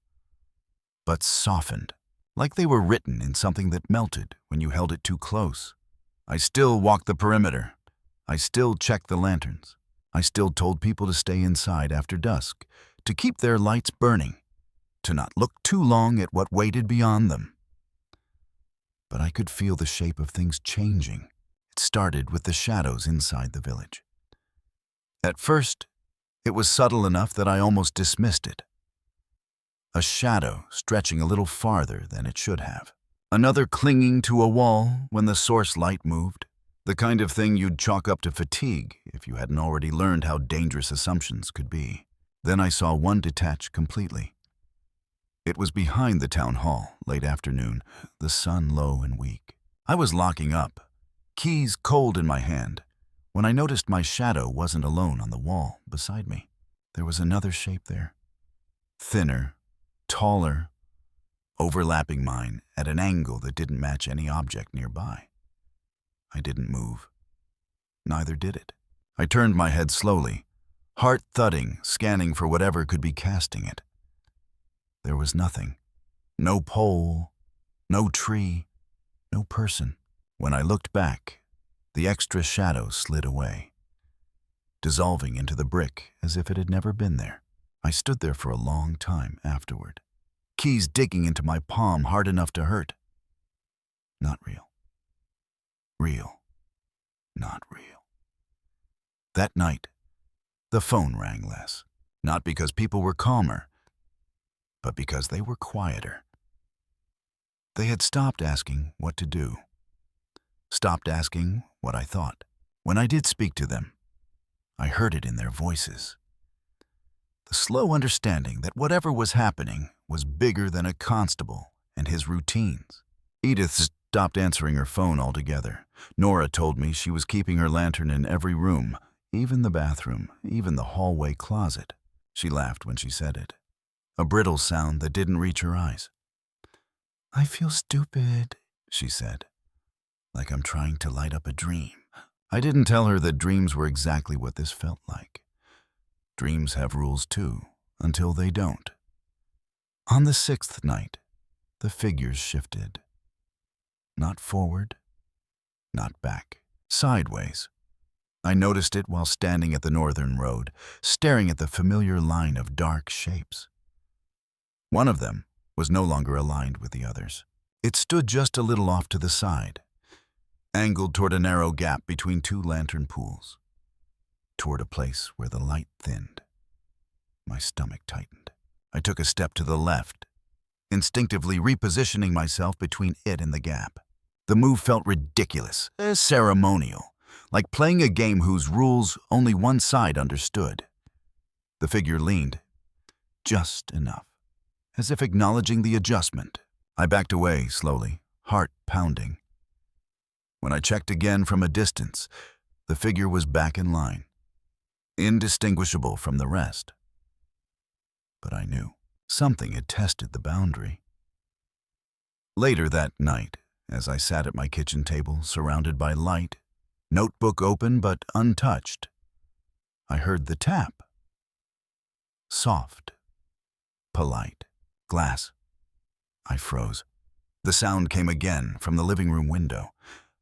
But softened, like they were written in something that melted when you held it too close. I still walked the perimeter. I still checked the lanterns. I still told people to stay inside after dusk, to keep their lights burning, to not look too long at what waited beyond them. But I could feel the shape of things changing. It started with the shadows inside the village. At first, it was subtle enough that I almost dismissed it. A shadow stretching a little farther than it should have. Another clinging to a wall when the source light moved. The kind of thing you'd chalk up to fatigue if you hadn't already learned how dangerous assumptions could be. Then I saw one detach completely. It was behind the town hall, late afternoon, the sun low and weak. I was locking up, keys cold in my hand, when I noticed my shadow wasn't alone on the wall beside me. There was another shape there. Thinner, taller, overlapping mine at an angle that didn't match any object nearby. I didn't move. Neither did it. I turned my head slowly, heart thudding, scanning for whatever could be casting it. There was nothing. No pole, no tree, no person. When I looked back, the extra shadow slid away, dissolving into the brick as if it had never been there. I stood there for a long time afterward, keys digging into my palm hard enough to hurt. Not real. Real. Not real. That night, the phone rang less, not because people were calmer, but because they were quieter. They had stopped asking what to do, stopped asking what I thought. When I did speak to them, I heard it in their voices. The slow understanding that whatever was happening was bigger than a constable and his routines. Edith stopped answering her phone altogether. Nora told me she was keeping her lantern in every room, even the bathroom, even the hallway closet. She laughed when she said it, a brittle sound that didn't reach her eyes. "I feel stupid," she said, "like I'm trying to light up a dream." I didn't tell her that dreams were exactly what this felt like. Dreams have rules too, until they don't. On the 6th night, the figures shifted. Not forward, not back, sideways. I noticed it while standing at the northern road, staring at the familiar line of dark shapes. One of them was no longer aligned with the others. It stood just a little off to the side, angled toward a narrow gap between two lantern pools, toward a place where the light thinned. My stomach tightened. I took a step to the left, instinctively repositioning myself between it and the gap. The move felt ridiculous, ceremonial, like playing a game whose rules only one side understood. The figure leaned, just enough, as if acknowledging the adjustment. I backed away slowly, heart pounding. When I checked again from a distance, the figure was back in line, indistinguishable from the rest. But I knew something had tested the boundary. Later that night, as I sat at my kitchen table, surrounded by light, notebook open but untouched, I heard the tap. Soft, polite, glass, I froze. The sound came again from the living room window.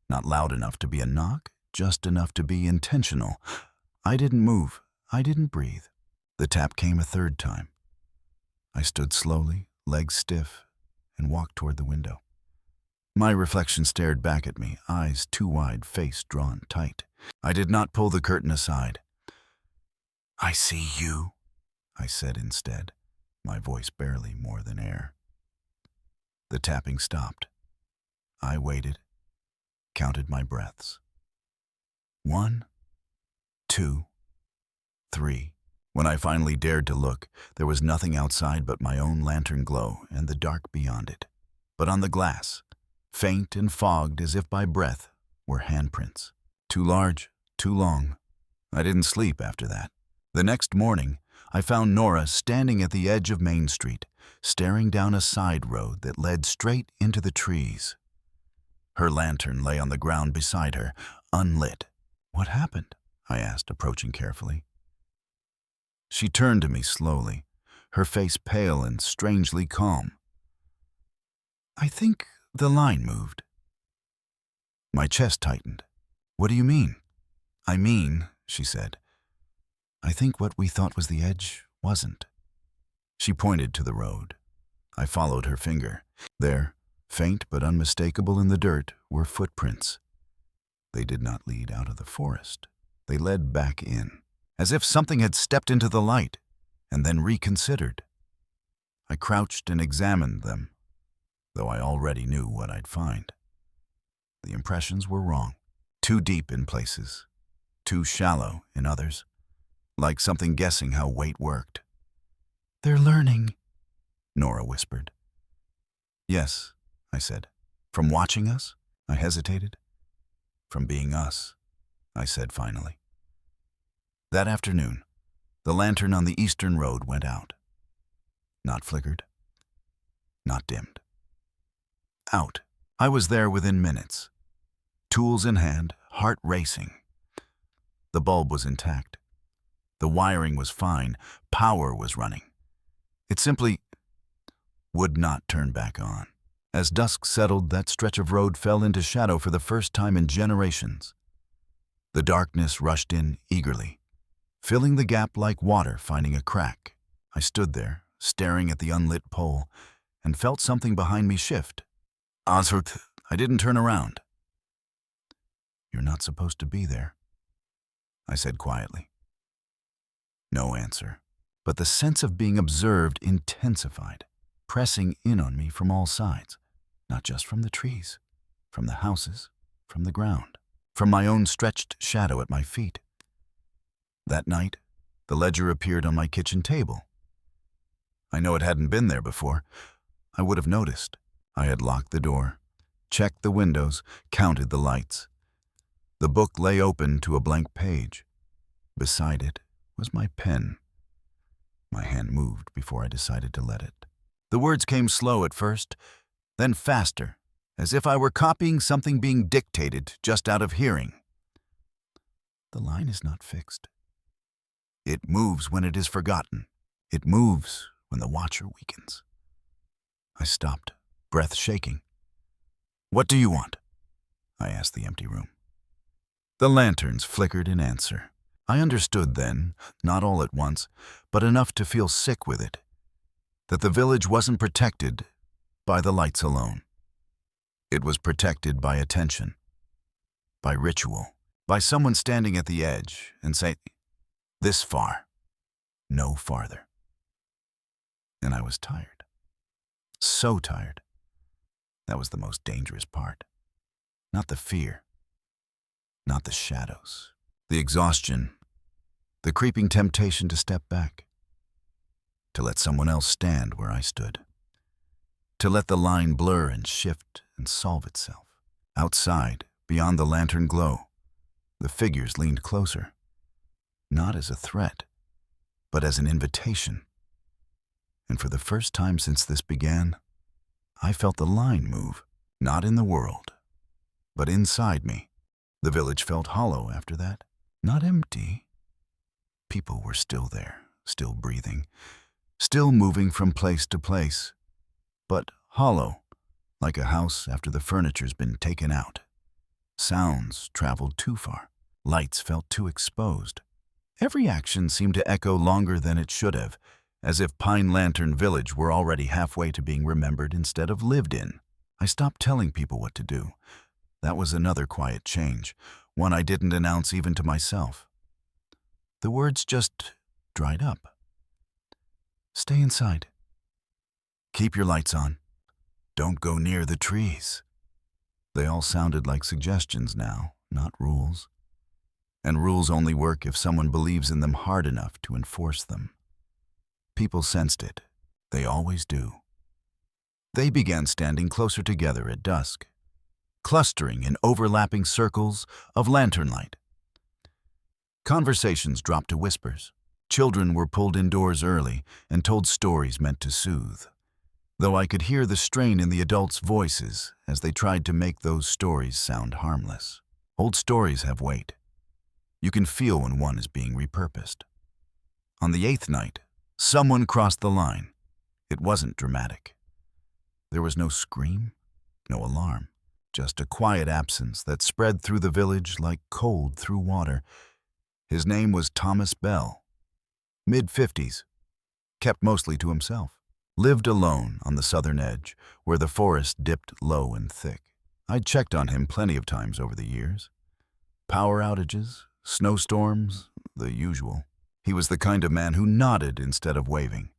Not loud enough to be a knock, just enough to be intentional. I didn't move. I didn't breathe. The tap came a third time. I stood slowly, legs stiff, and walked toward the window. My reflection stared back at me, eyes too wide, face drawn tight. I did not pull the curtain aside. "I see you," I said instead, my voice barely more than air. The tapping stopped. I waited, counted my breaths. 1, 2, 3. When I finally dared to look, there was nothing outside but my own lantern glow and the dark beyond it. But on the glass, faint and fogged as if by breath, were handprints. Too large, too long. I didn't sleep after that. The next morning, I found Nora standing at the edge of Main Street, staring down a side road that led straight into the trees. Her lantern lay on the ground beside her, unlit. "What happened?" I asked, approaching carefully. She turned to me slowly, her face pale and strangely calm. "I think the line moved." My chest tightened. "What do you mean?" "I mean," she said, "I think what we thought was the edge wasn't." She pointed to the road. I followed her finger. There, faint but unmistakable in the dirt, were footprints. They did not lead out of the forest. They led back in, as if something had stepped into the light and then reconsidered. I crouched and examined them, though I already knew what I'd find. The impressions were wrong. Too deep in places, too shallow in others, like something guessing how weight worked. "They're learning," Nora whispered. "Yes," I said. "From watching us?" I hesitated. "From being us," I said finally. That afternoon, the lantern on the eastern road went out. Not flickered, not dimmed. Out. I was there within minutes. Tools in hand, heart racing. The bulb was intact. The wiring was fine. Power was running. It simply would not turn back on. As dusk settled, that stretch of road fell into shadow for the first time in generations. The darkness rushed in eagerly, filling the gap like water finding a crack. I stood there, staring at the unlit pole, and felt something behind me shift. "Osert," I didn't turn around. "You're not supposed to be there," I said quietly. No answer, but the sense of being observed intensified, pressing in on me from all sides, not just from the trees, from the houses, from the ground, from my own stretched shadow at my feet. That night, the ledger appeared on my kitchen table. I know it hadn't been there before. I would have noticed. I had locked the door, checked the windows, counted the lights. The book lay open to a blank page. Beside it was my pen. My hand moved before I decided to let it. The words came slow at first, then faster, as if I were copying something being dictated just out of hearing. "The line is not fixed. It moves when it is forgotten. It moves when the watcher weakens." I stopped, breath shaking. "What do you want?" I asked the empty room. The lanterns flickered in answer. I understood then, not all at once, but enough to feel sick with it, that the village wasn't protected by the lights alone. It was protected by attention, by ritual, by someone standing at the edge and saying, "This far, no farther." And I was tired. So tired. That was the most dangerous part. Not the fear, not the shadows, the exhaustion, the creeping temptation to step back, to let someone else stand where I stood, to let the line blur and shift and solve itself. Outside, beyond the lantern glow, the figures leaned closer, not as a threat, but as an invitation. And for the first time since this began, I felt the line move, not in the world, but inside me. The village felt hollow after that, not empty. People were still there, still breathing, still moving from place to place, but hollow, like a house after the furniture's been taken out. Sounds traveled too far. Lights felt too exposed. Every action seemed to echo longer than it should have, as if Pine Lantern Village were already halfway to being remembered instead of lived in. I stopped telling people what to do. That was another quiet change, one I didn't announce even to myself. The words just dried up. Stay inside. Keep your lights on. Don't go near the trees. They all sounded like suggestions now, not rules. And rules only work if someone believes in them hard enough to enforce them. People sensed it. They always do. They began standing closer together at dusk, clustering in overlapping circles of lantern light. Conversations dropped to whispers. Children were pulled indoors early and told stories meant to soothe, though I could hear the strain in the adults' voices as they tried to make those stories sound harmless. Old stories have weight. You can feel when one is being repurposed. On the 8th night, someone crossed the line. It wasn't dramatic. There was no scream, no alarm, just a quiet absence that spread through the village like cold through water. His name was Thomas Bell. Mid-50s, kept mostly to himself. Lived alone on the southern edge, where the forest dipped low and thick. I'd checked on him plenty of times over the years. Power outages, snowstorms, the usual. He was the kind of man who nodded instead of waving,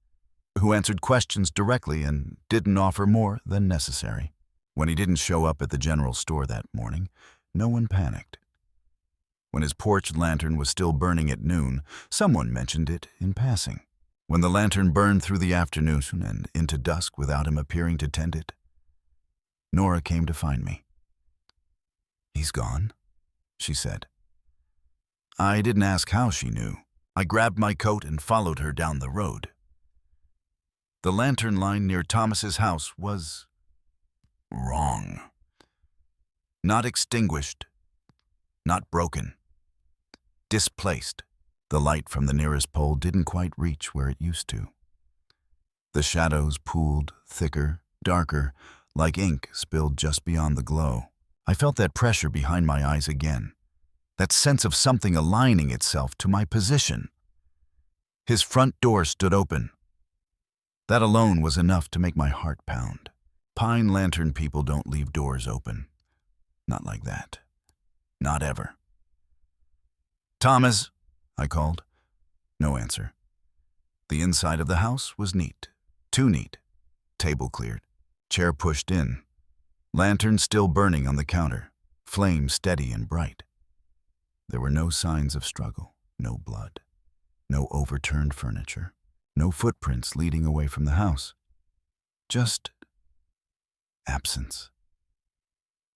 who answered questions directly and didn't offer more than necessary. When he didn't show up at the general store that morning, no one panicked. When his porch lantern was still burning at noon, someone mentioned it in passing. When the lantern burned through the afternoon and into dusk without him appearing to tend it, Nora came to find me. "He's gone," she said. I didn't ask how she knew. I grabbed my coat and followed her down the road. The lantern line near Thomas's house was wrong. Not extinguished, not broken. Displaced. The light from the nearest pole didn't quite reach where it used to. The shadows pooled thicker, darker, like ink spilled just beyond the glow. I felt that pressure behind my eyes again, that sense of something aligning itself to my position. His front door stood open. That alone was enough to make my heart pound. Pine Lantern people don't leave doors open. Not like that. Not ever. "Thomas," I called. No answer. The inside of the house was neat. Too neat. Table cleared. Chair pushed in. Lantern still burning on the counter. Flame steady and bright. There were no signs of struggle. No blood. No overturned furniture. No footprints leading away from the house. Just absence.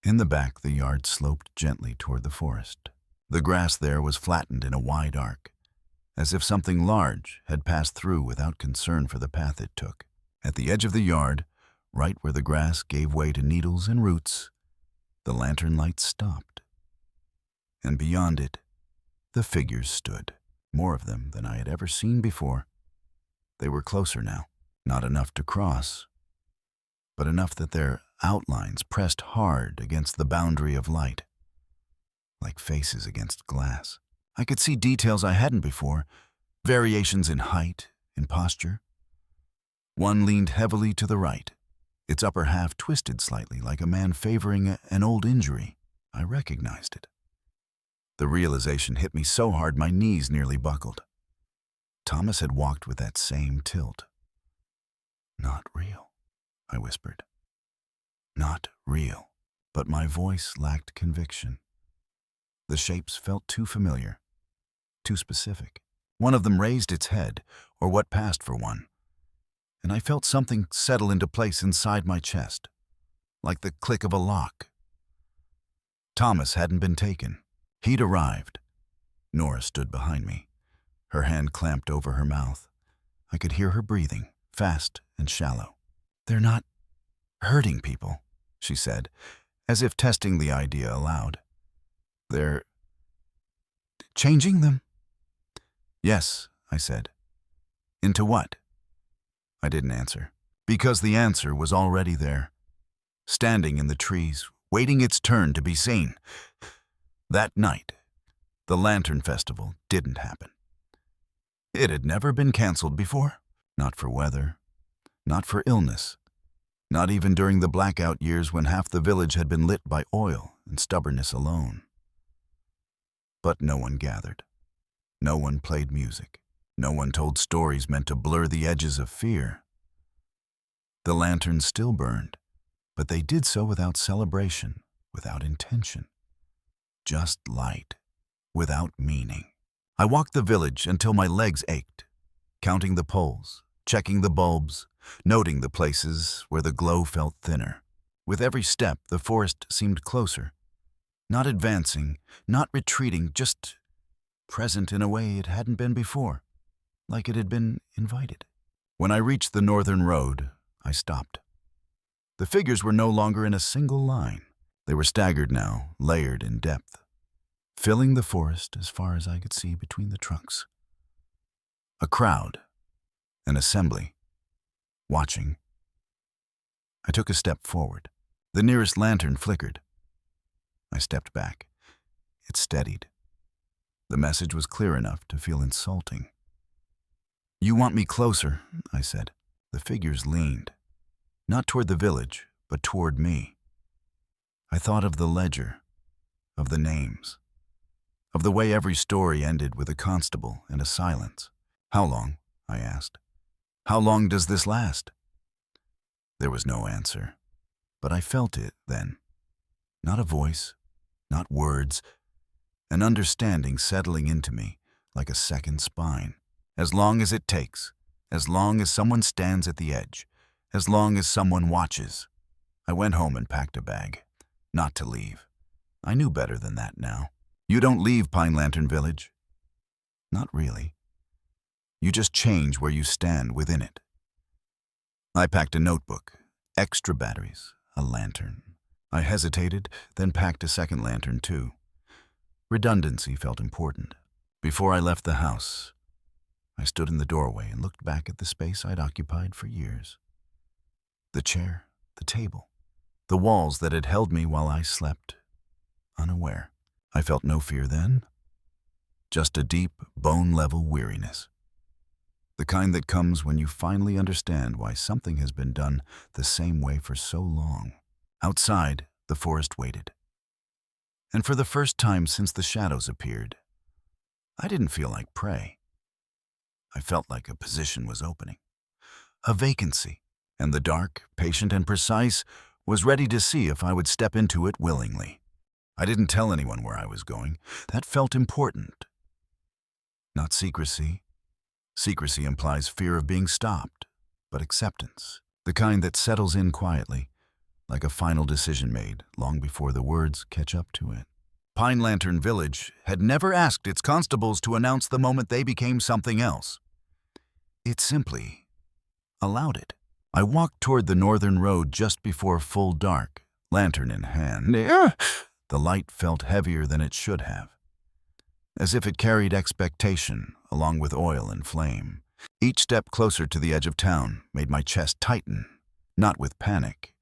In the back, the yard sloped gently toward the forest. The grass there was flattened in a wide arc, as if something large had passed through without concern for the path it took. At the edge of the yard, right where the grass gave way to needles and roots, the lantern light stopped. And beyond it, the figures stood, more of them than I had ever seen before. They were closer now, not enough to cross, but enough that their outlines pressed hard against the boundary of light, like faces against glass. I could see details I hadn't before, variations in height, in posture. One leaned heavily to the right, its upper half twisted slightly like a man favoring an old injury. I recognized it. The realization hit me so hard my knees nearly buckled. Thomas had walked with that same tilt. "Not real," I whispered. Not real. But my voice lacked conviction. The shapes felt too familiar, too specific. One of them raised its head, or what passed for one, and I felt something settle into place inside my chest, like the click of a lock. Thomas hadn't been taken. He'd arrived. Nora stood behind me, her hand clamped over her mouth. I could hear her breathing, fast and shallow. "They're not hurting people," she said, as if testing the idea aloud. "They're changing them?" "Yes," I said. "Into what?" I didn't answer. Because the answer was already there, standing in the trees, waiting its turn to be seen. That night, the Lantern Festival didn't happen. It had never been canceled before. Not for weather, not for illness, not even during the blackout years when half the village had been lit by oil and stubbornness alone. But no one gathered. No one played music. No one told stories meant to blur the edges of fear. The lanterns still burned, but they did so without celebration, without intention. Just light, without meaning. I walked the village until my legs ached, counting the poles, checking the bulbs, noting the places where the glow felt thinner. With every step, the forest seemed closer, not advancing, not retreating, just present in a way it hadn't been before, like it had been invited. When I reached the northern road, I stopped. The figures were no longer in a single line. They were staggered now, layered in depth, filling the forest as far as I could see between the trunks. A crowd, an assembly, watching. I took a step forward. The nearest lantern flickered. I stepped back. It steadied. The message was clear enough to feel insulting. "You want me closer," I said. The figures leaned, not toward the village, but toward me. I thought of the ledger, of the names, of the way every story ended with a constable and a silence. "How long?" I asked. "How long does this last?" There was no answer, but I felt it then. Not a voice, not words, an understanding settling into me like a second spine. As long as it takes, as long as someone stands at the edge, as long as someone watches. I went home and packed a bag, not to leave. I knew better than that now. You don't leave Pine Lantern Village. Not really. You just change where you stand within it. I packed a notebook, extra batteries, a lantern. I hesitated, then packed a second lantern too. Redundancy felt important. Before I left the house, I stood in the doorway and looked back at the space I'd occupied for years. The chair, the table, the walls that had held me while I slept, unaware. I felt no fear then, just a deep, bone-level weariness. The kind that comes when you finally understand why something has been done the same way for so long. Outside, the forest waited. And for the first time since the shadows appeared, I didn't feel like prey. I felt like a position was opening, a vacancy, and the dark, patient and precise, was ready to see if I would step into it willingly. I didn't tell anyone where I was going. That felt important. Not secrecy. Secrecy implies fear of being stopped, but acceptance, the kind that settles in quietly, like a final decision made long before the words catch up to it. Pine Lantern Village had never asked its constables to announce the moment they became something else. It simply allowed it. I walked toward the northern road just before full dark, lantern in hand. The light felt heavier than it should have, as if it carried expectation along with oil and flame. Each step closer to the edge of town made my chest tighten, not with panic,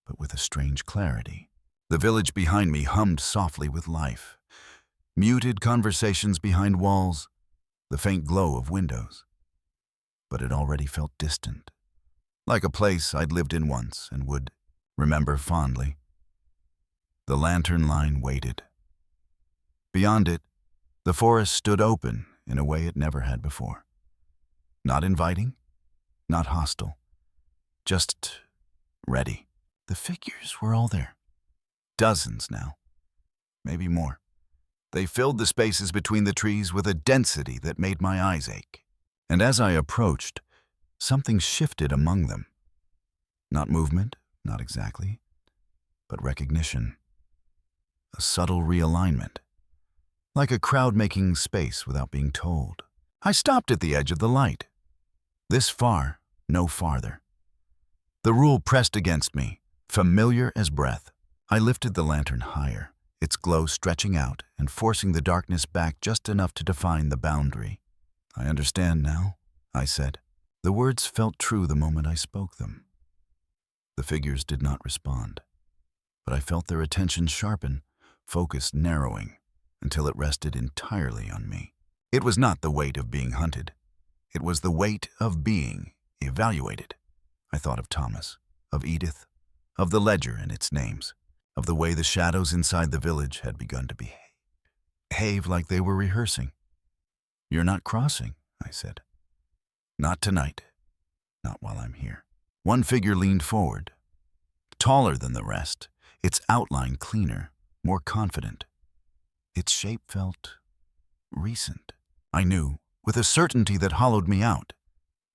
but with a strange clarity. The village behind me hummed softly with life. Muted conversations behind walls, the faint glow of windows. But it already felt distant, like a place I'd lived in once and would remember fondly. The lantern line waited. Beyond it, the forest stood open in a way it never had before. Not inviting, not hostile, just ready. The figures were all there. Dozens now, maybe more. They filled the spaces between the trees with a density that made my eyes ache. And as I approached, something shifted among them. Not movement, not exactly, but recognition. A subtle realignment, like a crowd making space without being told. I stopped at the edge of the light. This far, no farther. The rule pressed against me, familiar as breath. I lifted the lantern higher, its glow stretching out and forcing the darkness back just enough to define the boundary. "I understand now," I said. The words felt true the moment I spoke them. The figures did not respond, but I felt their attention sharpen, focus narrowing, until it rested entirely on me. It was not the weight of being hunted. It was the weight of being evaluated. I thought of Thomas, of Edith, of the ledger and its names, of the way the shadows inside the village had begun to behave like they were rehearsing. "You're not crossing," I said. "Not tonight. Not while I'm here." One figure leaned forward, taller than the rest, its outline cleaner, more confident. Its shape felt recent. I knew, with a certainty that hollowed me out,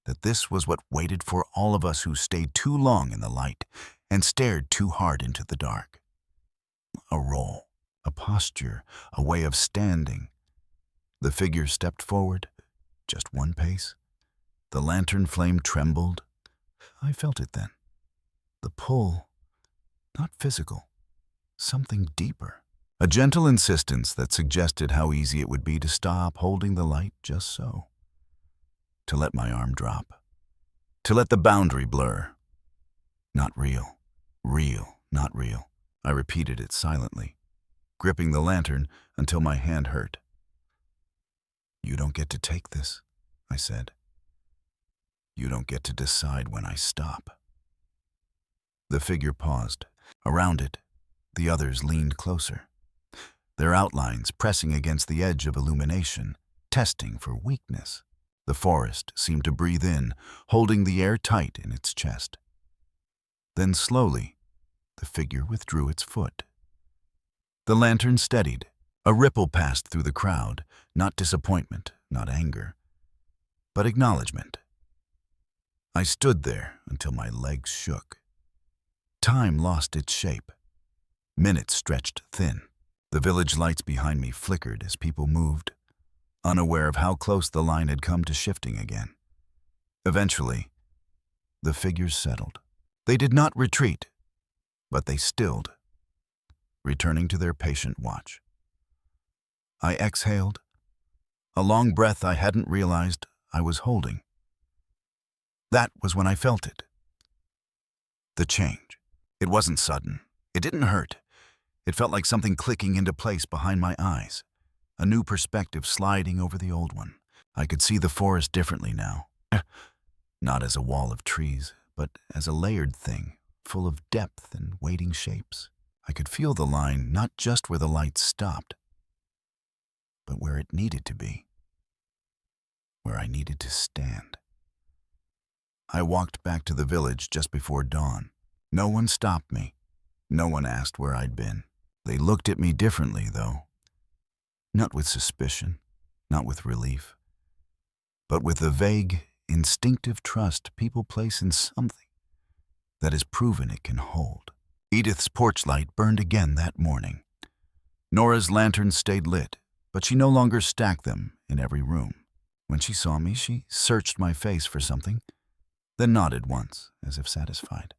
that this was what waited for all of us who stayed too long in the light and stared too hard into the dark. A role, a posture, a way of standing. The figure stepped forward, just one pace. The lantern flame trembled. I felt it then. The pull, not physical, something deeper. A gentle insistence that suggested how easy it would be to stop holding the light just so. To let my arm drop. To let the boundary blur. Not real. Real, not real. I repeated it silently, gripping the lantern until my hand hurt. "You don't get to take this," I said. "You don't get to decide when I stop." The figure paused. Around it, the others leaned closer, their outlines pressing against the edge of illumination, testing for weakness. The forest seemed to breathe in, holding the air tight in its chest. Then slowly, the figure withdrew its foot. The lantern steadied. A ripple passed through the crowd, not disappointment, not anger, but acknowledgement. I stood there until my legs shook. Time lost its shape. Minutes stretched thin. The village lights behind me flickered as people moved, unaware of how close the line had come to shifting again. Eventually, the figures settled. They did not retreat, but they stilled, returning to their patient watch. I exhaled, a long breath I hadn't realized I was holding. That was when I felt it. The change. It wasn't sudden. It didn't hurt. It felt like something clicking into place behind my eyes, a new perspective sliding over the old one. I could see the forest differently now, not as a wall of trees, but as a layered thing, full of depth and waiting shapes. I could feel the line not just where the lights stopped, but where it needed to be, where I needed to stand. I walked back to the village just before dawn. No one stopped me. No one asked where I'd been. They looked at me differently, though. Not with suspicion, not with relief, but with the vague, instinctive trust people place in something that has proven it can hold. Edith's porch light burned again that morning. Nora's lanterns stayed lit, but she no longer stacked them in every room. When she saw me, she searched my face for something, then nodded once, as if satisfied.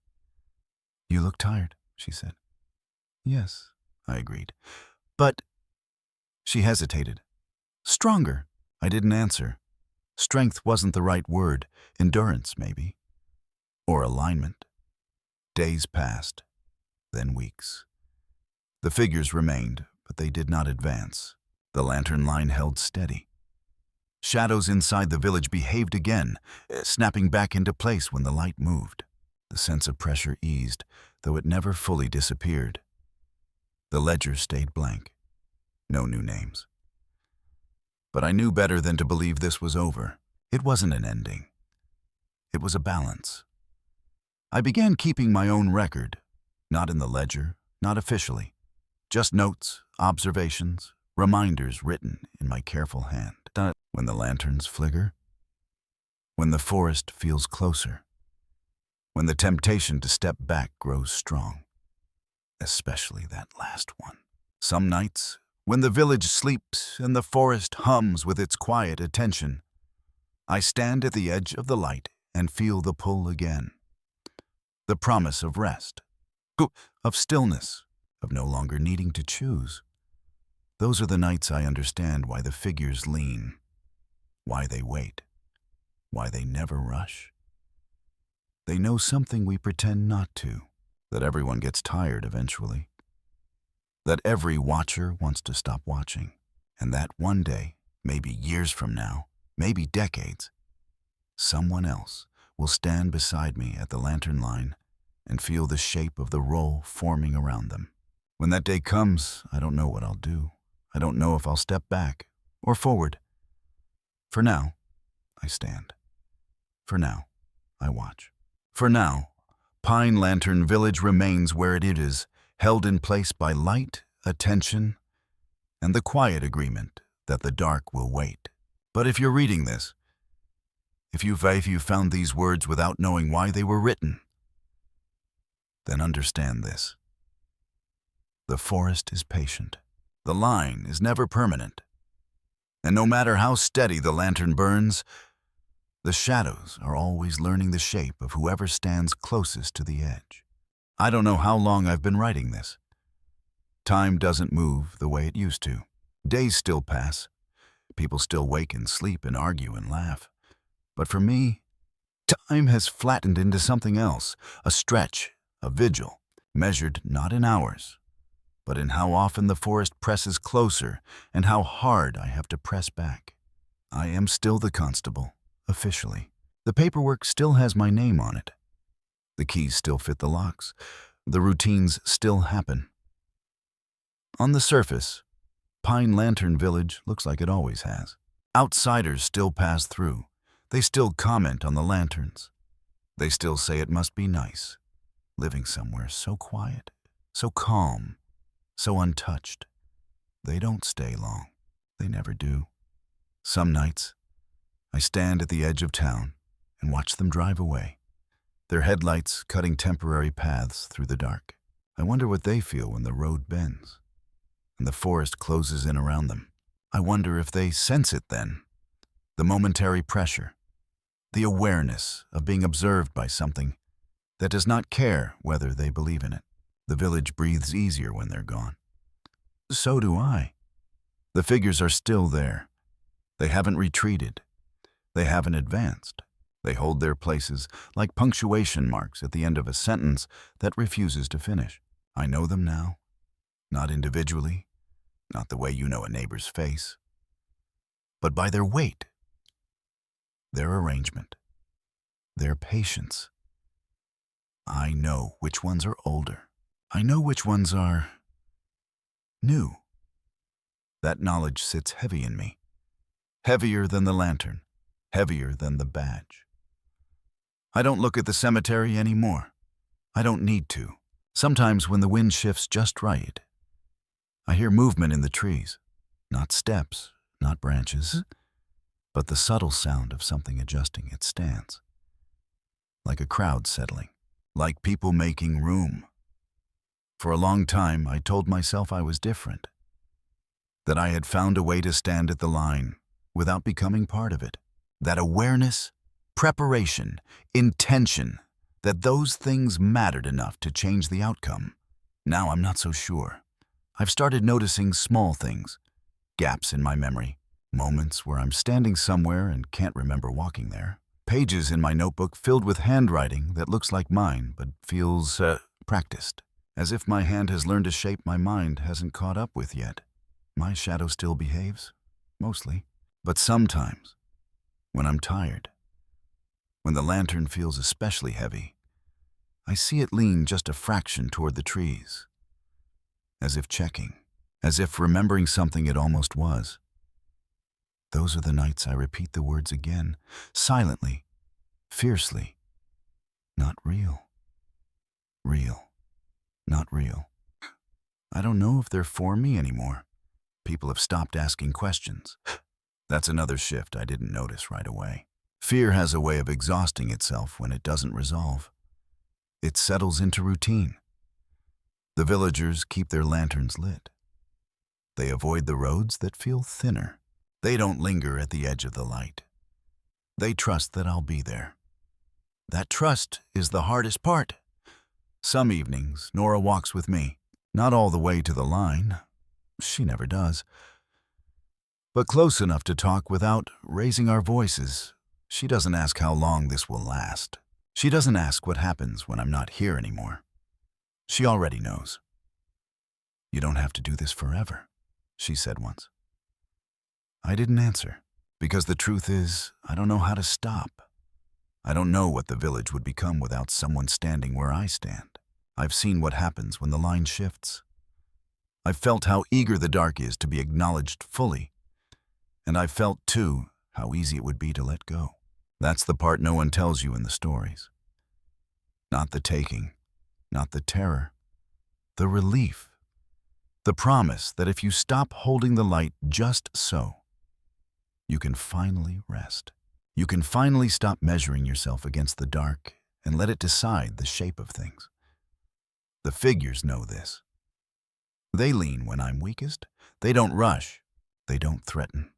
"You look tired," she said. "Yes," I agreed. "But—" She hesitated. "Stronger." I didn't answer. Strength wasn't the right word. Endurance, maybe. Or alignment. Days passed, then weeks. The figures remained, but they did not advance. The lantern line held steady. Shadows inside the village behaved again, snapping back into place when the light moved. The sense of pressure eased, though it never fully disappeared. The ledger stayed blank. No new names. But I knew better than to believe this was over. It wasn't an ending. It was a balance. I began keeping my own record, not in the ledger, not officially. Just notes, observations, reminders written in my careful hand. When the lanterns flicker, when the forest feels closer, when the temptation to step back grows strong, especially that last one. Some nights, when the village sleeps and the forest hums with its quiet attention, I stand at the edge of the light and feel the pull again. The promise of rest, of stillness, of no longer needing to choose. Those are the nights I understand why the figures lean, why they wait. why they never rush. They know something we pretend not to, that everyone gets tired eventually, that every watcher wants to stop watching, and that one day, maybe years from now, maybe decades, someone else will stand beside me at the lantern line and feel the shape of the roll forming around them. When that day comes, I don't know what I'll do. I don't know if I'll step back or forward. For now, I stand. For now, I watch. For now, Pine Lantern Village remains where it is, held in place by light, attention, and the quiet agreement that the dark will wait. But if you're reading this, if you found these words without knowing why they were written, then understand this. The forest is patient. The line is never permanent. And no matter how steady the lantern burns, the shadows are always learning the shape of whoever stands closest to the edge. I don't know how long I've been writing this. Time doesn't move the way it used to. Days still pass. People still wake and sleep and argue and laugh. But for me, time has flattened into something else, a stretch, a vigil, measured not in hours, but in how often the forest presses closer and how hard I have to press back. I am still the constable, officially. The paperwork still has my name on it. The keys still fit the locks. The routines still happen. On the surface, Pine Lantern Village looks like it always has. Outsiders still pass through. They still comment on the lanterns. They still say it must be nice, living somewhere so quiet, so calm, so untouched. They don't stay long. They never do. Some nights, I stand at the edge of town and watch them drive away, their headlights cutting temporary paths through the dark. I wonder what they feel when the road bends and the forest closes in around them. I wonder if they sense it then, the momentary pressure, the awareness of being observed by something that does not care whether they believe in it. The village breathes easier when they're gone. So do I. The figures are still there. They haven't retreated. They haven't advanced. They hold their places like punctuation marks at the end of a sentence that refuses to finish. I know them now, not individually, not the way you know a neighbor's face, but by their weight, their arrangement, their patience. I know which ones are older. I know which ones are new. That knowledge sits heavy in me, heavier than the lantern, heavier than the badge. I don't look at the cemetery anymore. I don't need to. Sometimes when the wind shifts just right, I hear movement in the trees, not steps, not branches, but the subtle sound of something adjusting its stance, like a crowd settling, like people making room. For a long time, I told myself I was different, that I had found a way to stand at the line without becoming part of it, that awareness, preparation, intention, that those things mattered enough to change the outcome. Now I'm not so sure. I've started noticing small things, gaps in my memory, moments where I'm standing somewhere and can't remember walking there, pages in my notebook filled with handwriting that looks like mine but feels practiced, as if my hand has learned a shape my mind hasn't caught up with yet. My shadow still behaves, mostly, but sometimes, when I'm tired, when the lantern feels especially heavy, I see it lean just a fraction toward the trees, as if checking, as if remembering something it almost was. Those are the nights I repeat the words again, silently, fiercely. Not real. Real. Not real. I don't know if they're for me anymore. People have stopped asking questions. That's another shift I didn't notice right away. Fear has a way of exhausting itself when it doesn't resolve. It settles into routine. The villagers keep their lanterns lit. They avoid the roads that feel thinner. They don't linger at the edge of the light. They trust that I'll be there. That trust is the hardest part. Some evenings, Nora walks with me. Not all the way to the line. She never does. But close enough to talk without raising our voices, She doesn't ask how long this will last. She doesn't ask what happens when I'm not here anymore. She already knows. "You don't have to do this forever," she said once. I didn't answer, because the truth is, I don't know how to stop. I don't know what the village would become without someone standing where I stand. I've seen what happens when the line shifts. I've felt how eager the dark is to be acknowledged fully. And I've felt, too, how easy it would be to let go. That's the part no one tells you in the stories. Not the taking, not the terror, the relief. The promise that if you stop holding the light just so, you can finally rest. You can finally stop measuring yourself against the dark and let it decide the shape of things. The figures know this. They lean when I'm weakest. They don't rush. They don't threaten.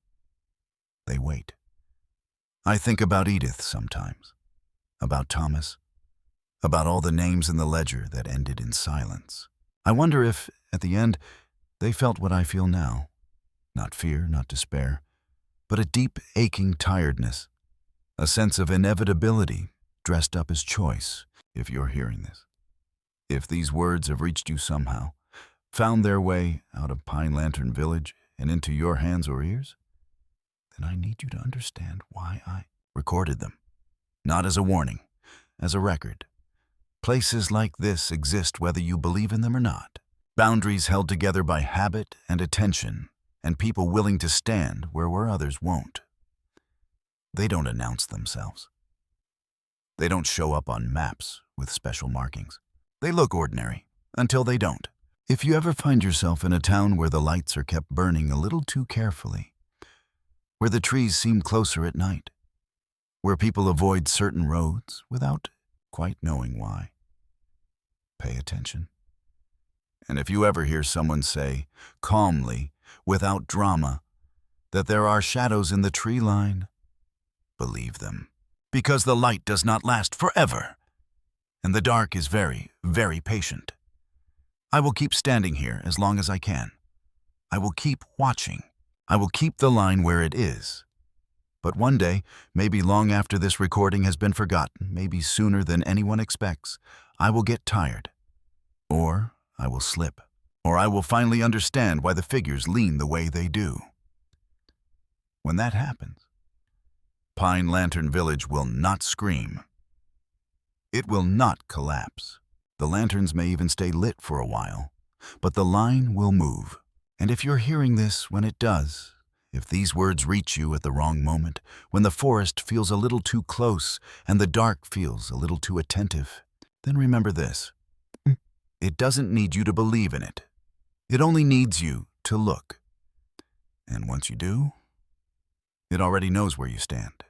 They wait. I think about Edith sometimes, about Thomas, about all the names in the ledger that ended in silence. I wonder if, at the end, they felt what I feel now. Not fear, not despair, but a deep, aching tiredness, a sense of inevitability dressed up as choice, if you're hearing this. If these words have reached you somehow, found their way out of Pine Lantern Village and into your hands or ears, then I need you to understand why I recorded them. Not as a warning, as a record. Places like this exist whether you believe in them or not. Boundaries held together by habit and attention, and people willing to stand where others won't. They don't announce themselves. They don't show up on maps with special markings. They look ordinary until they don't. If you ever find yourself in a town where the lights are kept burning a little too carefully, where the trees seem closer at night, where people avoid certain roads without quite knowing why, pay attention. And if you ever hear someone say, calmly, without drama, that there are shadows in the tree line, believe them. Because the light does not last forever, and the dark is very, very patient. I will keep standing here as long as I can. I will keep watching. I will keep the line where it is. But one day, maybe long after this recording has been forgotten, maybe sooner than anyone expects, I will get tired. Or I will slip. Or I will finally understand why the figures lean the way they do. When that happens, Pine Lantern Village will not scream. It will not collapse. The lanterns may even stay lit for a while, but the line will move. And if you're hearing this when it does, if these words reach you at the wrong moment, when the forest feels a little too close and the dark feels a little too attentive, then remember this. It doesn't need you to believe in it. It only needs you to look. And once you do, it already knows where you stand.